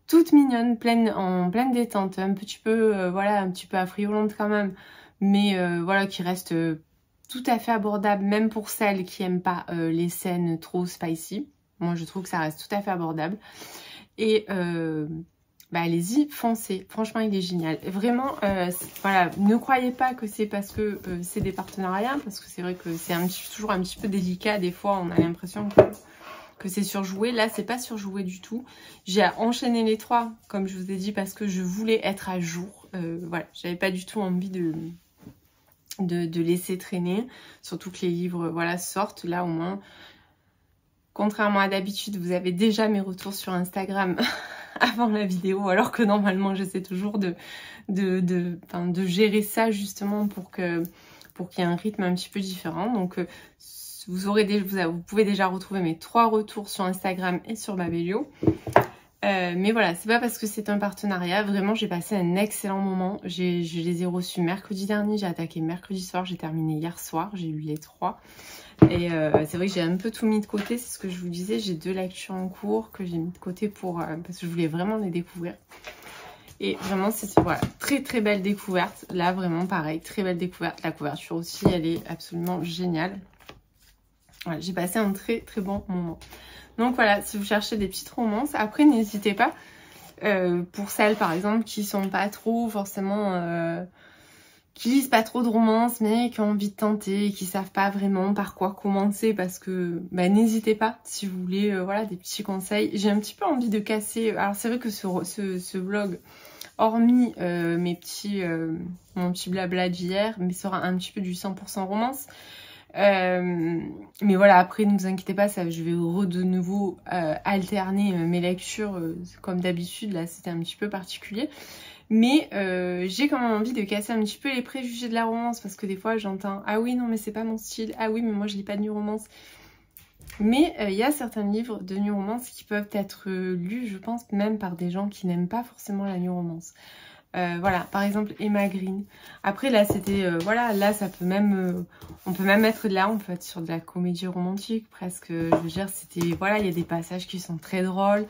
toute mignonne, en pleine détente, un petit peu, voilà, un petit peu affriolante quand même, mais voilà, qui reste tout à fait abordable, même pour celles qui n'aiment pas les scènes trop spicy. Moi, je trouve que ça reste tout à fait abordable. Et allez-y, foncez. Franchement, il est génial. Vraiment, voilà, ne croyez pas que c'est parce que c'est des partenariats, parce que c'est vrai que c'est toujours un petit peu délicat. Des fois, on a l'impression que c'est surjoué. Là, c'est pas surjoué du tout. J'ai enchaîné les trois, comme je vous ai dit, parce que je voulais être à jour. Voilà, j'avais pas du tout envie de laisser traîner. Surtout que les livres, voilà, sortent. Là, au moins, contrairement à d'habitude, vous avez déjà mes retours sur Instagram avant la vidéo, alors que normalement, j'essaie toujours de gérer ça justement pour qu'il y ait un rythme un petit peu différent. Donc, vous pouvez déjà retrouver mes 3 retours sur Instagram et sur Babelio. Mais voilà, c'est pas parce que c'est un partenariat. Vraiment, j'ai passé un excellent moment. Je les ai reçus mercredi dernier. J'ai attaqué mercredi soir. J'ai terminé hier soir. J'ai lu les 3. Et c'est vrai que j'ai un peu tout mis de côté. C'est ce que je vous disais. J'ai 2 lectures en cours que j'ai mis de côté parce que je voulais vraiment les découvrir. Et vraiment, c'est voilà, très très belle découverte. Là, vraiment pareil, très belle découverte. La couverture aussi, elle est absolument géniale. Voilà, j'ai passé un très très bon moment. Donc voilà, si vous cherchez des petites romances, après n'hésitez pas, pour celles par exemple qui sont pas trop forcément, qui lisent pas trop de romances mais qui ont envie de tenter, qui savent pas vraiment par quoi commencer, parce que n'hésitez pas si vous voulez voilà, des petits conseils. J'ai un petit peu envie de casser, alors c'est vrai que ce vlog, hormis mon petit blabla d'hier, mais sera un petit peu du 100% romance. Mais voilà, après ne vous inquiétez pas, je vais de nouveau alterner mes lectures comme d'habitude. Là c'était un petit peu particulier, mais j'ai quand même envie de casser un petit peu les préjugés de la romance, parce que des fois j'entends ah oui non mais c'est pas mon style, ah oui mais moi je lis pas de new romance. Mais il y a certains livres de new romance qui peuvent être lus, je pense, même par des gens qui n'aiment pas forcément la new romance. Voilà, par exemple Emma Green. Après là c'était voilà, là ça peut même on peut même être là en fait sur de la comédie romantique presque. Je veux dire, c'était voilà, il y a des passages qui sont très drôles.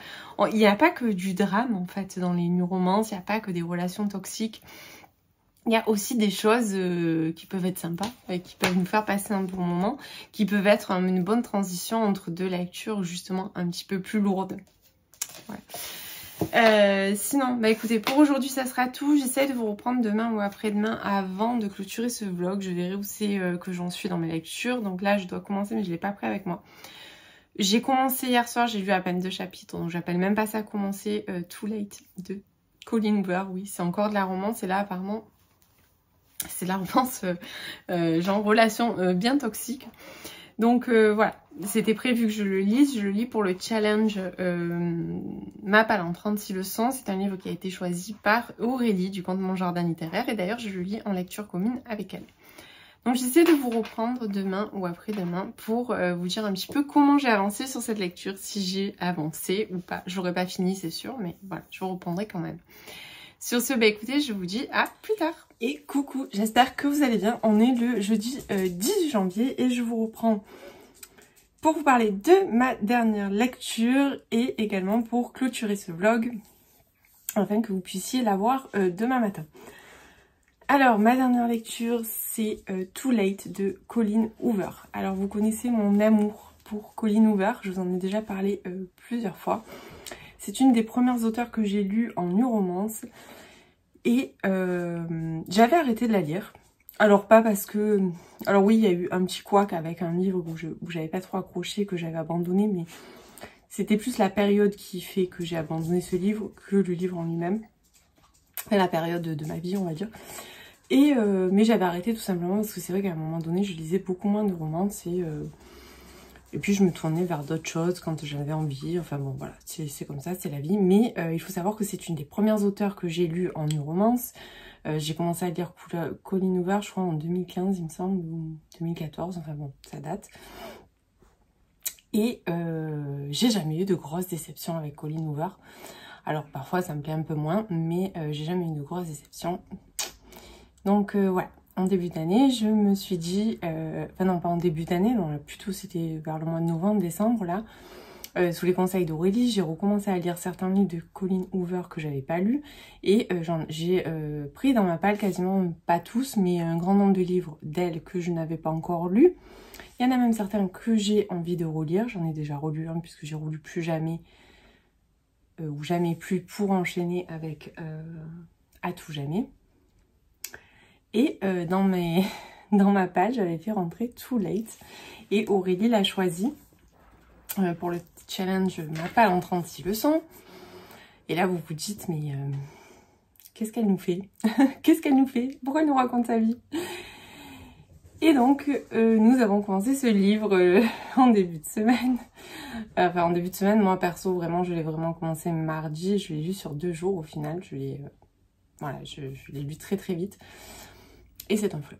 Il n'y a pas que du drame en fait dans les new romances, il n'y a pas que des relations toxiques. Il y a aussi des choses qui peuvent être sympas, qui peuvent nous faire passer un bon moment, qui peuvent être une bonne transition entre 2 lectures justement un petit peu plus lourdes. Voilà. Sinon, écoutez, pour aujourd'hui ça sera tout. J'essaie de vous reprendre demain ou après-demain avant de clôturer ce vlog. Je verrai où c'est que j'en suis dans mes lectures. Donc là je dois commencer, mais je ne l'ai pas pris avec moi. J'ai commencé hier soir, j'ai lu à peine 2 chapitres, donc j'appelle même pas ça commencer. Too Late de Colleen Hoover. Oui, c'est encore de la romance et là apparemment c'est de la romance genre relation bien toxique. Donc voilà, c'était prévu que je le lise. Je le lis pour le challenge Ma Palle en 36 leçons. C'est un livre qui a été choisi par Aurélie du compte Mon Jardin Littéraire. Et d'ailleurs, je le lis en lecture commune avec elle. Donc j'essaie de vous reprendre demain ou après-demain pour vous dire un petit peu comment j'ai avancé sur cette lecture. Si j'ai avancé ou pas. J'aurais pas fini, c'est sûr, mais voilà, je vous reprendrai quand même. Sur ce, écoutez, je vous dis à plus tard. Et coucou, j'espère que vous allez bien. On est le jeudi 18 janvier et je vous reprends pour vous parler de ma dernière lecture et également pour clôturer ce vlog afin que vous puissiez la voir demain matin. Alors, ma dernière lecture, c'est Too Late de Colleen Hoover. Alors, vous connaissez mon amour pour Colleen Hoover, je vous en ai déjà parlé plusieurs fois. C'est une des premières auteurs que j'ai lues en new romance et j'avais arrêté de la lire. Alors, pas parce que... Alors oui, il y a eu un petit couac avec un livre où j'avais pas trop accroché, que j'avais abandonné, mais c'était plus la période qui fait que j'ai abandonné ce livre que le livre en lui-même. Enfin, la période de ma vie, on va dire. Et mais j'avais arrêté tout simplement parce que c'est vrai qu'à un moment donné, je lisais beaucoup moins de romances et puis je me tournais vers d'autres choses quand j'avais envie. Enfin bon, voilà, c'est comme ça, c'est la vie. Mais il faut savoir que c'est une des premières auteurs que j'ai lues en new romance. J'ai commencé à lire Colleen Hoover, je crois, en 2015, il me semble, ou 2014. Enfin bon, ça date. Et j'ai jamais eu de grosses déceptions avec Colleen Hoover. Alors parfois, ça me plaît un peu moins, mais j'ai jamais eu de grosses déceptions. Donc voilà, en début d'année, je me suis dit, enfin non, pas en début d'année, non, plutôt c'était vers le mois de novembre, décembre, là, sous les conseils d'Aurélie, j'ai recommencé à lire certains livres de Colleen Hoover que j'avais pas lus, et j'ai pris dans ma palle quasiment, pas tous, mais un grand nombre de livres d'elle que je n'avais pas encore lus. Il y en a même certains que j'ai envie de relire, j'en ai déjà relu un puisque j'ai relu Plus jamais, ou Jamais plus pour enchaîner avec À tout jamais. Et dans ma page, j'avais fait rentrer Too Late. Et Aurélie l'a choisi pour le challenge Ma palle en 36 leçons. Et là, vous vous dites, mais qu'est-ce qu'elle nous fait? Qu'est-ce qu'elle nous fait? Pourquoi elle nous raconte sa vie? Et donc, nous avons commencé ce livre en début de semaine. Enfin, en début de semaine, moi, perso, vraiment, je l'ai vraiment commencé mardi. Je l'ai lu sur 2 jours, au final. Voilà, je l'ai lu très, très vite. Et c'est un flop.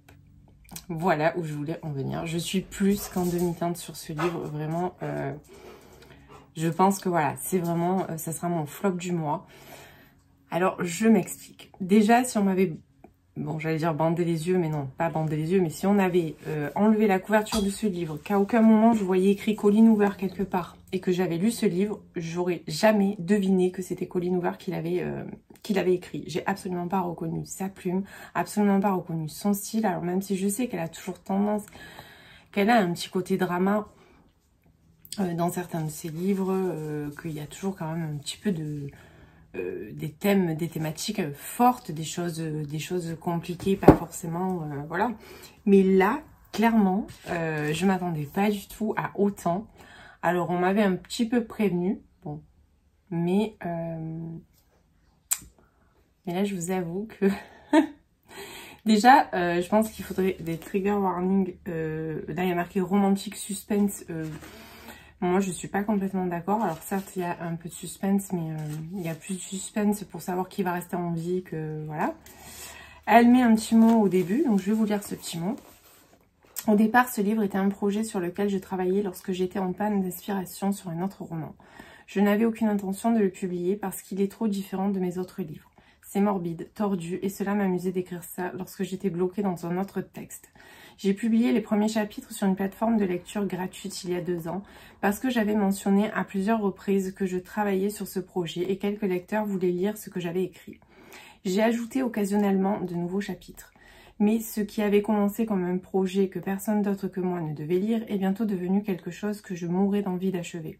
Voilà où je voulais en venir. Je suis plus qu'en demi-teinte sur ce livre. Vraiment, je pense que voilà, c'est vraiment, ça sera mon flop du mois. Alors, je m'explique. Déjà, si on m'avait, bon, j'allais dire bandé les yeux, mais non, pas bandé les yeux, mais si on avait enlevé la couverture de ce livre, qu'à aucun moment je voyais écrit Colleen Hoover quelque part, et que j'avais lu ce livre, j'aurais jamais deviné que c'était Colleen Hoover qui l'avait écrit. J'ai absolument pas reconnu sa plume, absolument pas reconnu son style. Alors même si je sais qu'elle a toujours tendance, qu'elle a un petit côté drama dans certains de ses livres, qu'il y a toujours quand même un petit peu des thèmes, des thématiques fortes, des choses compliquées, pas forcément, voilà. Mais là, clairement, je m'attendais pas du tout à autant. Alors on m'avait un petit peu prévenu, bon, mais là je vous avoue que déjà je pense qu'il faudrait des trigger warnings. Là il y a marqué romantique suspense. Moi je suis pas complètement d'accord. Alors certes il y a un peu de suspense, mais il y a plus de suspense pour savoir qui va rester en vie que voilà. Elle met un petit mot au début, donc je vais vous lire ce petit mot. Au départ, ce livre était un projet sur lequel je travaillais lorsque j'étais en panne d'inspiration sur un autre roman. Je n'avais aucune intention de le publier parce qu'il est trop différent de mes autres livres. C'est morbide, tordu, et cela m'amusait d'écrire ça lorsque j'étais bloquée dans un autre texte. J'ai publié les premiers chapitres sur une plateforme de lecture gratuite il y a 2 ans parce que j'avais mentionné à plusieurs reprises que je travaillais sur ce projet et quelques lecteurs voulaient lire ce que j'avais écrit. J'ai ajouté occasionnellement de nouveaux chapitres. Mais ce qui avait commencé comme un projet que personne d'autre que moi ne devait lire est bientôt devenu quelque chose que je mourais d'envie d'achever.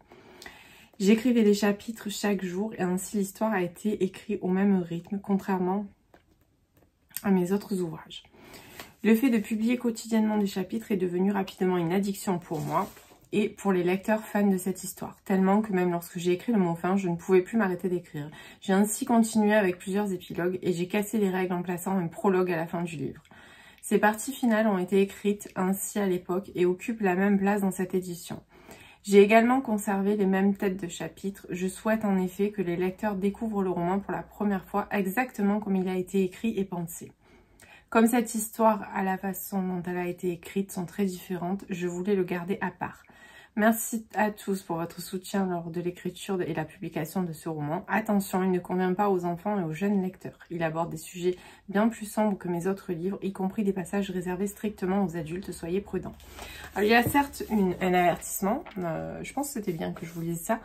J'écrivais des chapitres chaque jour et ainsi l'histoire a été écrite au même rythme, contrairement à mes autres ouvrages. Le fait de publier quotidiennement des chapitres est devenu rapidement une addiction pour moi et pour les lecteurs fans de cette histoire, tellement que même lorsque j'ai écrit le mot fin, je ne pouvais plus m'arrêter d'écrire. J'ai ainsi continué avec plusieurs épilogues et j'ai cassé les règles en plaçant un prologue à la fin du livre. Ces parties finales ont été écrites ainsi à l'époque et occupent la même place dans cette édition. J'ai également conservé les mêmes têtes de chapitres. Je souhaite en effet que les lecteurs découvrent le roman pour la première fois exactement comme il a été écrit et pensé. Comme cette histoire, à la façon dont elle a été écrite, sont très différentes, je voulais le garder à part. Merci à tous pour votre soutien lors de l'écriture et la publication de ce roman. Attention, il ne convient pas aux enfants et aux jeunes lecteurs. Il aborde des sujets bien plus sombres que mes autres livres, y compris des passages réservés strictement aux adultes. Soyez prudents. Alors, il y a certes un avertissement. Je pense que c'était bien que je vous lise ça.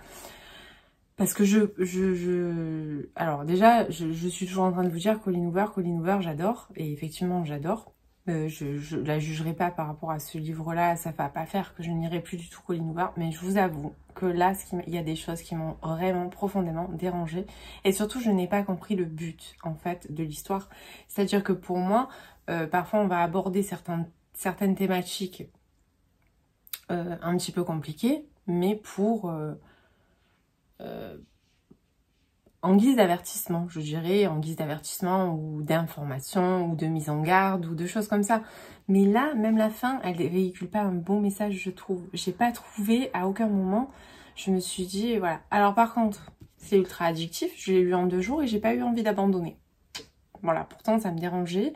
Parce que alors déjà, je suis toujours en train de vous dire Colleen Hoover, j'adore. Et effectivement, j'adore. Je la jugerai pas par rapport à ce livre-là. Ça va pas faire que je n'irai plus du tout Colleen Hoover. Mais je vous avoue que là, il y a des choses qui m'ont vraiment profondément dérangée. Et surtout, je n'ai pas compris le but, en fait, de l'histoire. C'est-à-dire que pour moi, parfois, on va aborder certaines thématiques un petit peu compliquées. Mais pour... en guise d'avertissement, je dirais, en guise d'avertissement ou d'information ou de mise en garde ou de choses comme ça. Mais là, même la fin, elle ne véhicule pas un bon message, je trouve. J'ai pas trouvé à aucun moment, je me suis dit, voilà. Alors par contre, c'est ultra addictif, je l'ai lu en 2 jours et j'ai pas eu envie d'abandonner. Voilà, pourtant ça me dérangeait.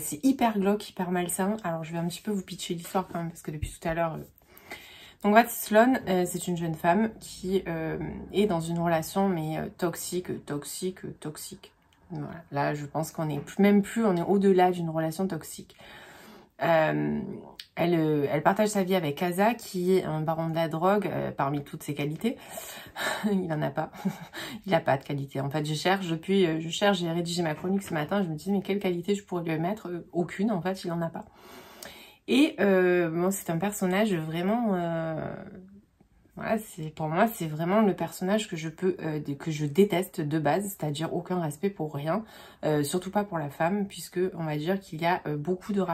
C'est hyper glauque, hyper malsain. Alors je vais un petit peu vous pitcher l'histoire quand même, parce que depuis tout à l'heure... Donc en fait, Sloane, c'est une jeune femme qui est dans une relation mais toxique. Voilà. Là, je pense qu'on est même plus, on est au-delà d'une relation toxique. Elle partage sa vie avec Asa, qui est un baron de la drogue parmi toutes ses qualités. Il n'en a pas. Il n'a pas de qualité. En fait, je cherche, j'ai rédigé ma chronique ce matin, je me dis mais quelle qualité je pourrais lui mettre? Aucune, en fait, il n'en a pas. Et bon, c'est un personnage vraiment... voilà, pour moi, c'est vraiment le personnage que je déteste de base, c'est-à-dire aucun respect pour rien, surtout pas pour la femme, puisque on va dire qu'il y a beaucoup de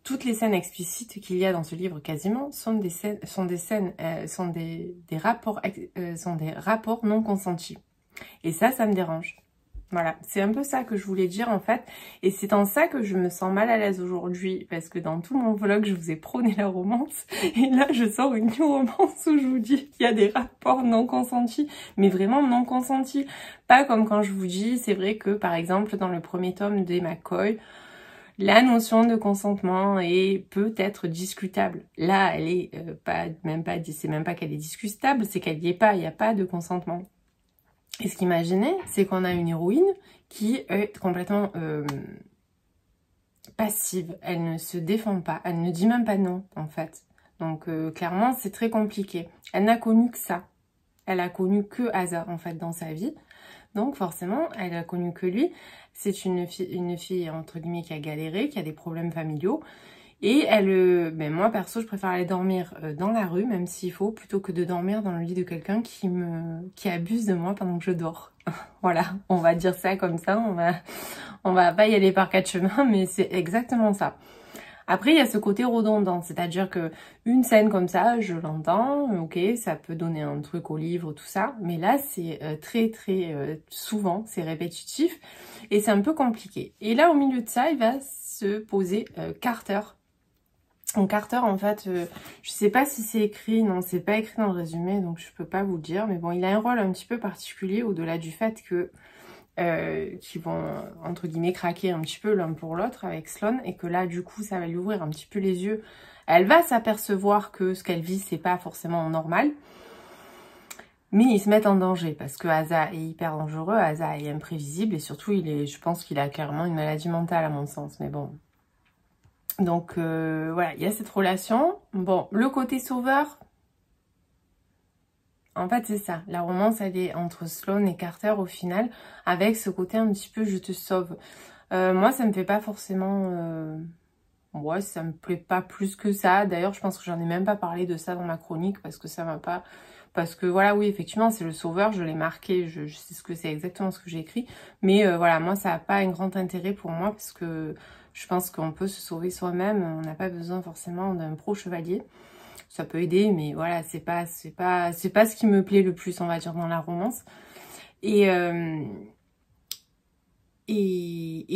toutes les scènes explicites qu'il y a dans ce livre quasiment sont des rapports non consentis. Et ça me dérange. Voilà, c'est un peu ça que je voulais dire en fait, et c'est en ça que je me sens mal à l'aise aujourd'hui, parce que dans tout mon vlog, je vous ai prôné la romance, et là je sors une new romance où je vous dis qu'il y a des rapports non consentis, mais vraiment non consentis, pas comme quand je vous dis, c'est vrai que par exemple dans le premier tome d'Emma Coy, la notion de consentement peut être discutable. Là, elle est c'est même pas qu'elle est discutable, c'est qu'elle n'y est pas, il n'y a pas de consentement. Et ce qu'il m'imaginait, c'est qu'on a une héroïne qui est complètement passive. Elle ne se défend pas. Elle ne dit même pas non, en fait. Donc, clairement, c'est très compliqué. Elle n'a connu que ça. Elle a connu que Asa, en fait, dans sa vie. Donc, forcément, elle a connu que lui. C'est une fille, entre guillemets, qui a galéré, qui a des problèmes familiaux. Et moi perso, je préfère aller dormir dans la rue, même s'il faut, plutôt que de dormir dans le lit de quelqu'un qui abuse de moi pendant que je dors. Voilà, on va dire ça comme ça, on va pas y aller par 4 chemins, mais c'est exactement ça. Après, il y a ce côté redondant, c'est-à-dire que une scène comme ça, je l'entends, ok, ça peut donner un truc au livre, tout ça, mais là, c'est très souvent, c'est répétitif, et c'est un peu compliqué. Et là, au milieu de ça, il va se poser Carter. Donc Carter, en fait, je sais pas si c'est écrit, non, c'est pas écrit dans le résumé, donc je peux pas vous le dire, mais bon, il a un rôle un petit peu particulier, au-delà du fait que qui vont, entre guillemets, craquer un petit peu l'un pour l'autre avec Sloane, et que là, du coup, ça va lui ouvrir un petit peu les yeux. Elle va s'apercevoir que ce qu'elle vit, c'est pas forcément normal, mais ils se mettent en danger, parce que Asa est hyper dangereux, Asa est imprévisible, et surtout, je pense qu'il a carrément une maladie mentale, à mon sens, mais bon... Donc, voilà, il y a cette relation. Bon, le côté sauveur, en fait, c'est ça. La romance, elle est entre Sloane et Carter, au final, avec ce côté un petit peu « je te sauve ». Moi, ça me fait pas forcément... Ouais, ça me plaît pas plus que ça. D'ailleurs, je pense que j'en ai même pas parlé de ça dans ma chronique, parce que ça m'a pas... Parce que, voilà, oui, effectivement, c'est le sauveur, je l'ai marqué, je sais ce que c'est exactement ce que j'ai écrit. Mais voilà, moi, ça n'a pas un grand intérêt pour moi, parce que... Je pense qu'on peut se sauver soi-même, on n'a pas besoin forcément d'un pro chevalier. Ça peut aider, mais voilà, c'est pas ce qui me plaît le plus, on va dire, dans la romance. Et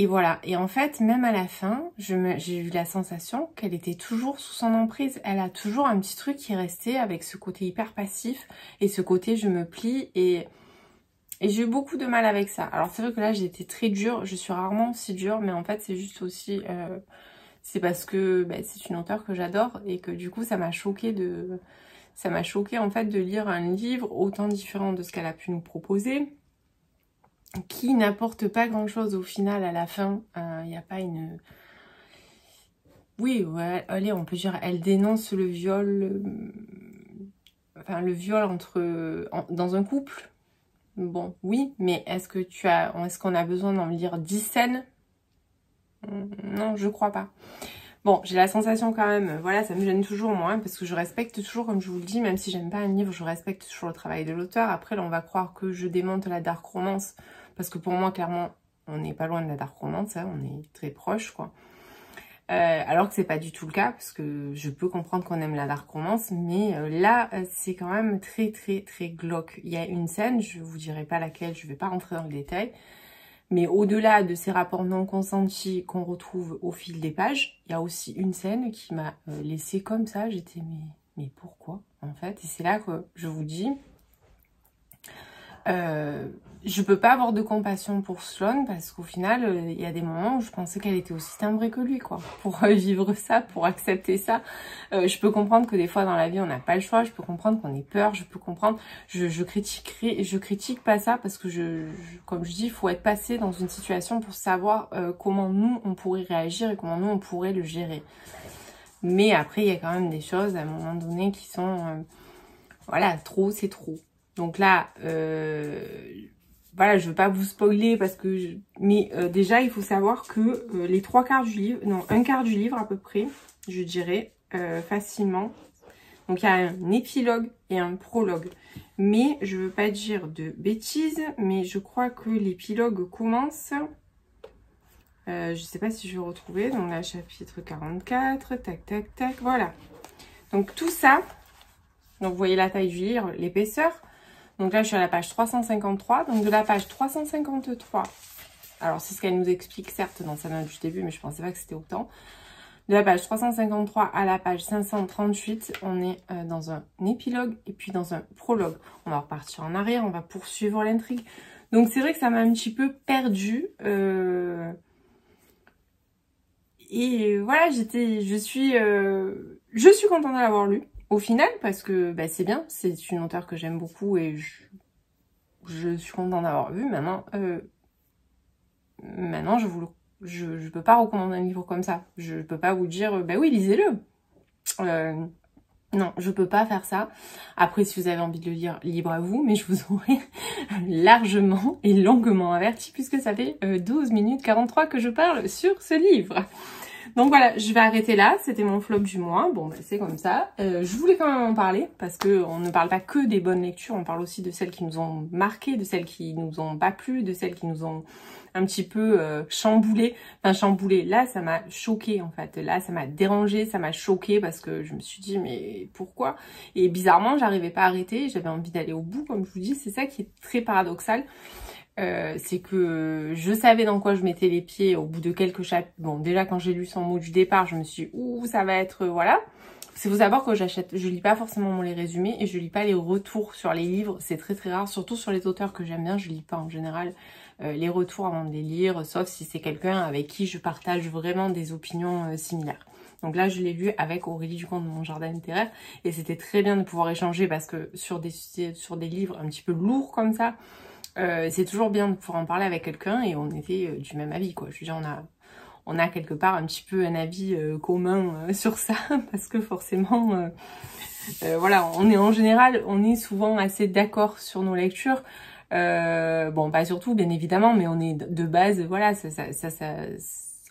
voilà. Et en fait, même à la fin, j'ai eu la sensation qu'elle était toujours sous son emprise. Elle a toujours un petit truc qui restait avec ce côté hyper passif et ce côté je me plie et j'ai eu beaucoup de mal avec ça. Alors c'est vrai que là j'ai été très dure, je suis rarement si dure, mais en fait c'est juste aussi... c'est parce que c'est une auteure que j'adore et que du coup ça m'a choqué en fait de lire un livre autant différent de ce qu'elle a pu nous proposer, qui n'apporte pas grand chose au final à la fin. Il n'y a pas une... Oui, ouais, allez, on peut dire, elle dénonce le viol... enfin le viol dans un couple, bon, oui, mais est-ce qu'on a besoin d'en lire 10 scènes? Non, je crois pas. Bon, j'ai la sensation quand même, voilà, ça me gêne toujours moi, parce que je respecte toujours, comme je vous le dis, même si j'aime pas un livre, je respecte toujours le travail de l'auteur. Après, là, on va croire que je démonte la dark romance, parce que pour moi, clairement, on n'est pas loin de la dark romance, hein, on est très proche, quoi. Alors que c'est pas du tout le cas, parce que je peux comprendre qu'on aime la dark romance, mais là, c'est quand même très, très, très glauque. Il y a une scène, je vous dirai pas laquelle, je vais pas rentrer dans le détail, mais au-delà de ces rapports non consentis qu'on retrouve au fil des pages, il y a aussi une scène qui m'a laissée comme ça. J'étais, mais pourquoi, en fait? Et c'est là que je vous dis, je peux pas avoir de compassion pour Sloane parce qu'au final, il y a des moments où je pensais qu'elle était aussi timbrée que lui, quoi. Pour vivre ça, pour accepter ça. Je peux comprendre que des fois dans la vie, on n'a pas le choix. Je peux comprendre qu'on ait peur. Je peux comprendre. Je critique pas ça parce que comme je dis, il faut être passé dans une situation pour savoir comment nous, on pourrait réagir et comment nous, on pourrait le gérer. Mais après, il y a quand même des choses à un moment donné qui sont... voilà, trop, c'est trop. Donc là, voilà, je veux pas vous spoiler parce que... Mais déjà, il faut savoir que les 3/4 du livre, non, 1/4 du livre à peu près, je dirais, facilement. Donc il y a un épilogue et un prologue. Mais je veux pas dire de bêtises, mais je crois que l'épilogue commence... je sais pas si je vais retrouver. Donc là, chapitre 44, tac, tac, tac, voilà. Donc tout ça, donc vous voyez la taille du livre, l'épaisseur. Donc là, je suis à la page 353. Donc de la page 353, alors c'est ce qu'elle nous explique, certes, dans sa note du début, mais je pensais pas que c'était autant. De la page 353 à la page 538, on est dans un épilogue et puis dans un prologue. On va repartir en arrière, on va poursuivre l'intrigue. Donc c'est vrai que ça m'a un petit peu perdue. Et voilà, je suis contente de l'avoir lu. Au final, parce que bah, c'est bien, c'est une auteure que j'aime beaucoup et je suis contente d'avoir vu. Maintenant, je peux pas recommander un livre comme ça. Je peux pas vous dire, bah oui, lisez-le. Non, je peux pas faire ça. Après, si vous avez envie de le lire, libre à vous, mais je vous aurais largement et longuement averti puisque ça fait 12 minutes 43 que je parle sur ce livre. Donc voilà, je vais arrêter là, c'était mon flop du mois, bon bah, c'est comme ça. Je voulais quand même en parler, parce que on ne parle pas que des bonnes lectures, on parle aussi de celles qui nous ont marqué, de celles qui nous ont pas plu, de celles qui nous ont un petit peu chamboulé. Enfin chamboulé, là ça m'a choqué en fait, là ça m'a dérangé, ça m'a choqué parce que je me suis dit mais pourquoi? Et bizarrement j'arrivais pas à arrêter, j'avais envie d'aller au bout comme je vous dis, c'est ça qui est très paradoxal. C'est que je savais dans quoi je mettais les pieds au bout de quelques chapitres. Bon, déjà quand j'ai lu son mot du départ, je me suis dit, ouh, ça va être, voilà. C'est faut savoir que je lis pas forcément les résumés et je lis pas les retours sur les livres. C'est très très rare, surtout sur les auteurs que j'aime bien, je lis pas en général les retours avant de les lire, sauf si c'est quelqu'un avec qui je partage vraiment des opinions similaires. Donc là, je l'ai lu avec Aurélie Ducomte de Mon Jardin Littéraire et c'était très bien de pouvoir échanger parce que sur des livres un petit peu lourds comme ça, c'est toujours bien de pouvoir en parler avec quelqu'un et on était du même avis, quoi. Je veux dire, on a quelque part un petit peu un avis commun sur ça parce que forcément, voilà, en général, on est souvent assez d'accord sur nos lectures. Bon, pas surtout, bien évidemment, mais on est de base, voilà,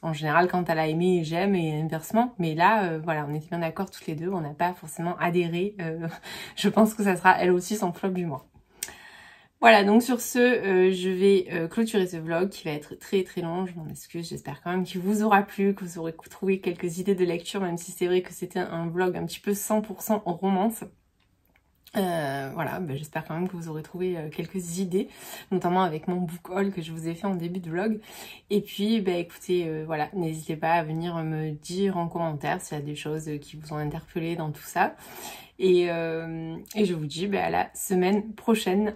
en général, quand elle a aimé, j'aime et inversement. Mais là, voilà, on était bien d'accord toutes les deux, on n'a pas forcément adhéré. Je pense que ça sera elle aussi son flop du mois. Voilà, donc sur ce, je vais clôturer ce vlog qui va être très très long, je m'en excuse, j'espère quand même qu'il vous aura plu, que vous aurez trouvé quelques idées de lecture, même si c'est vrai que c'était un vlog un petit peu 100% romance. Voilà, ben, j'espère quand même que vous aurez trouvé quelques idées, notamment avec mon book haul que je vous ai fait en début de vlog. Et puis, ben, écoutez, voilà, n'hésitez pas à venir me dire en commentaire s'il y a des choses qui vous ont interpellé dans tout ça. Et je vous dis ben, à la semaine prochaine.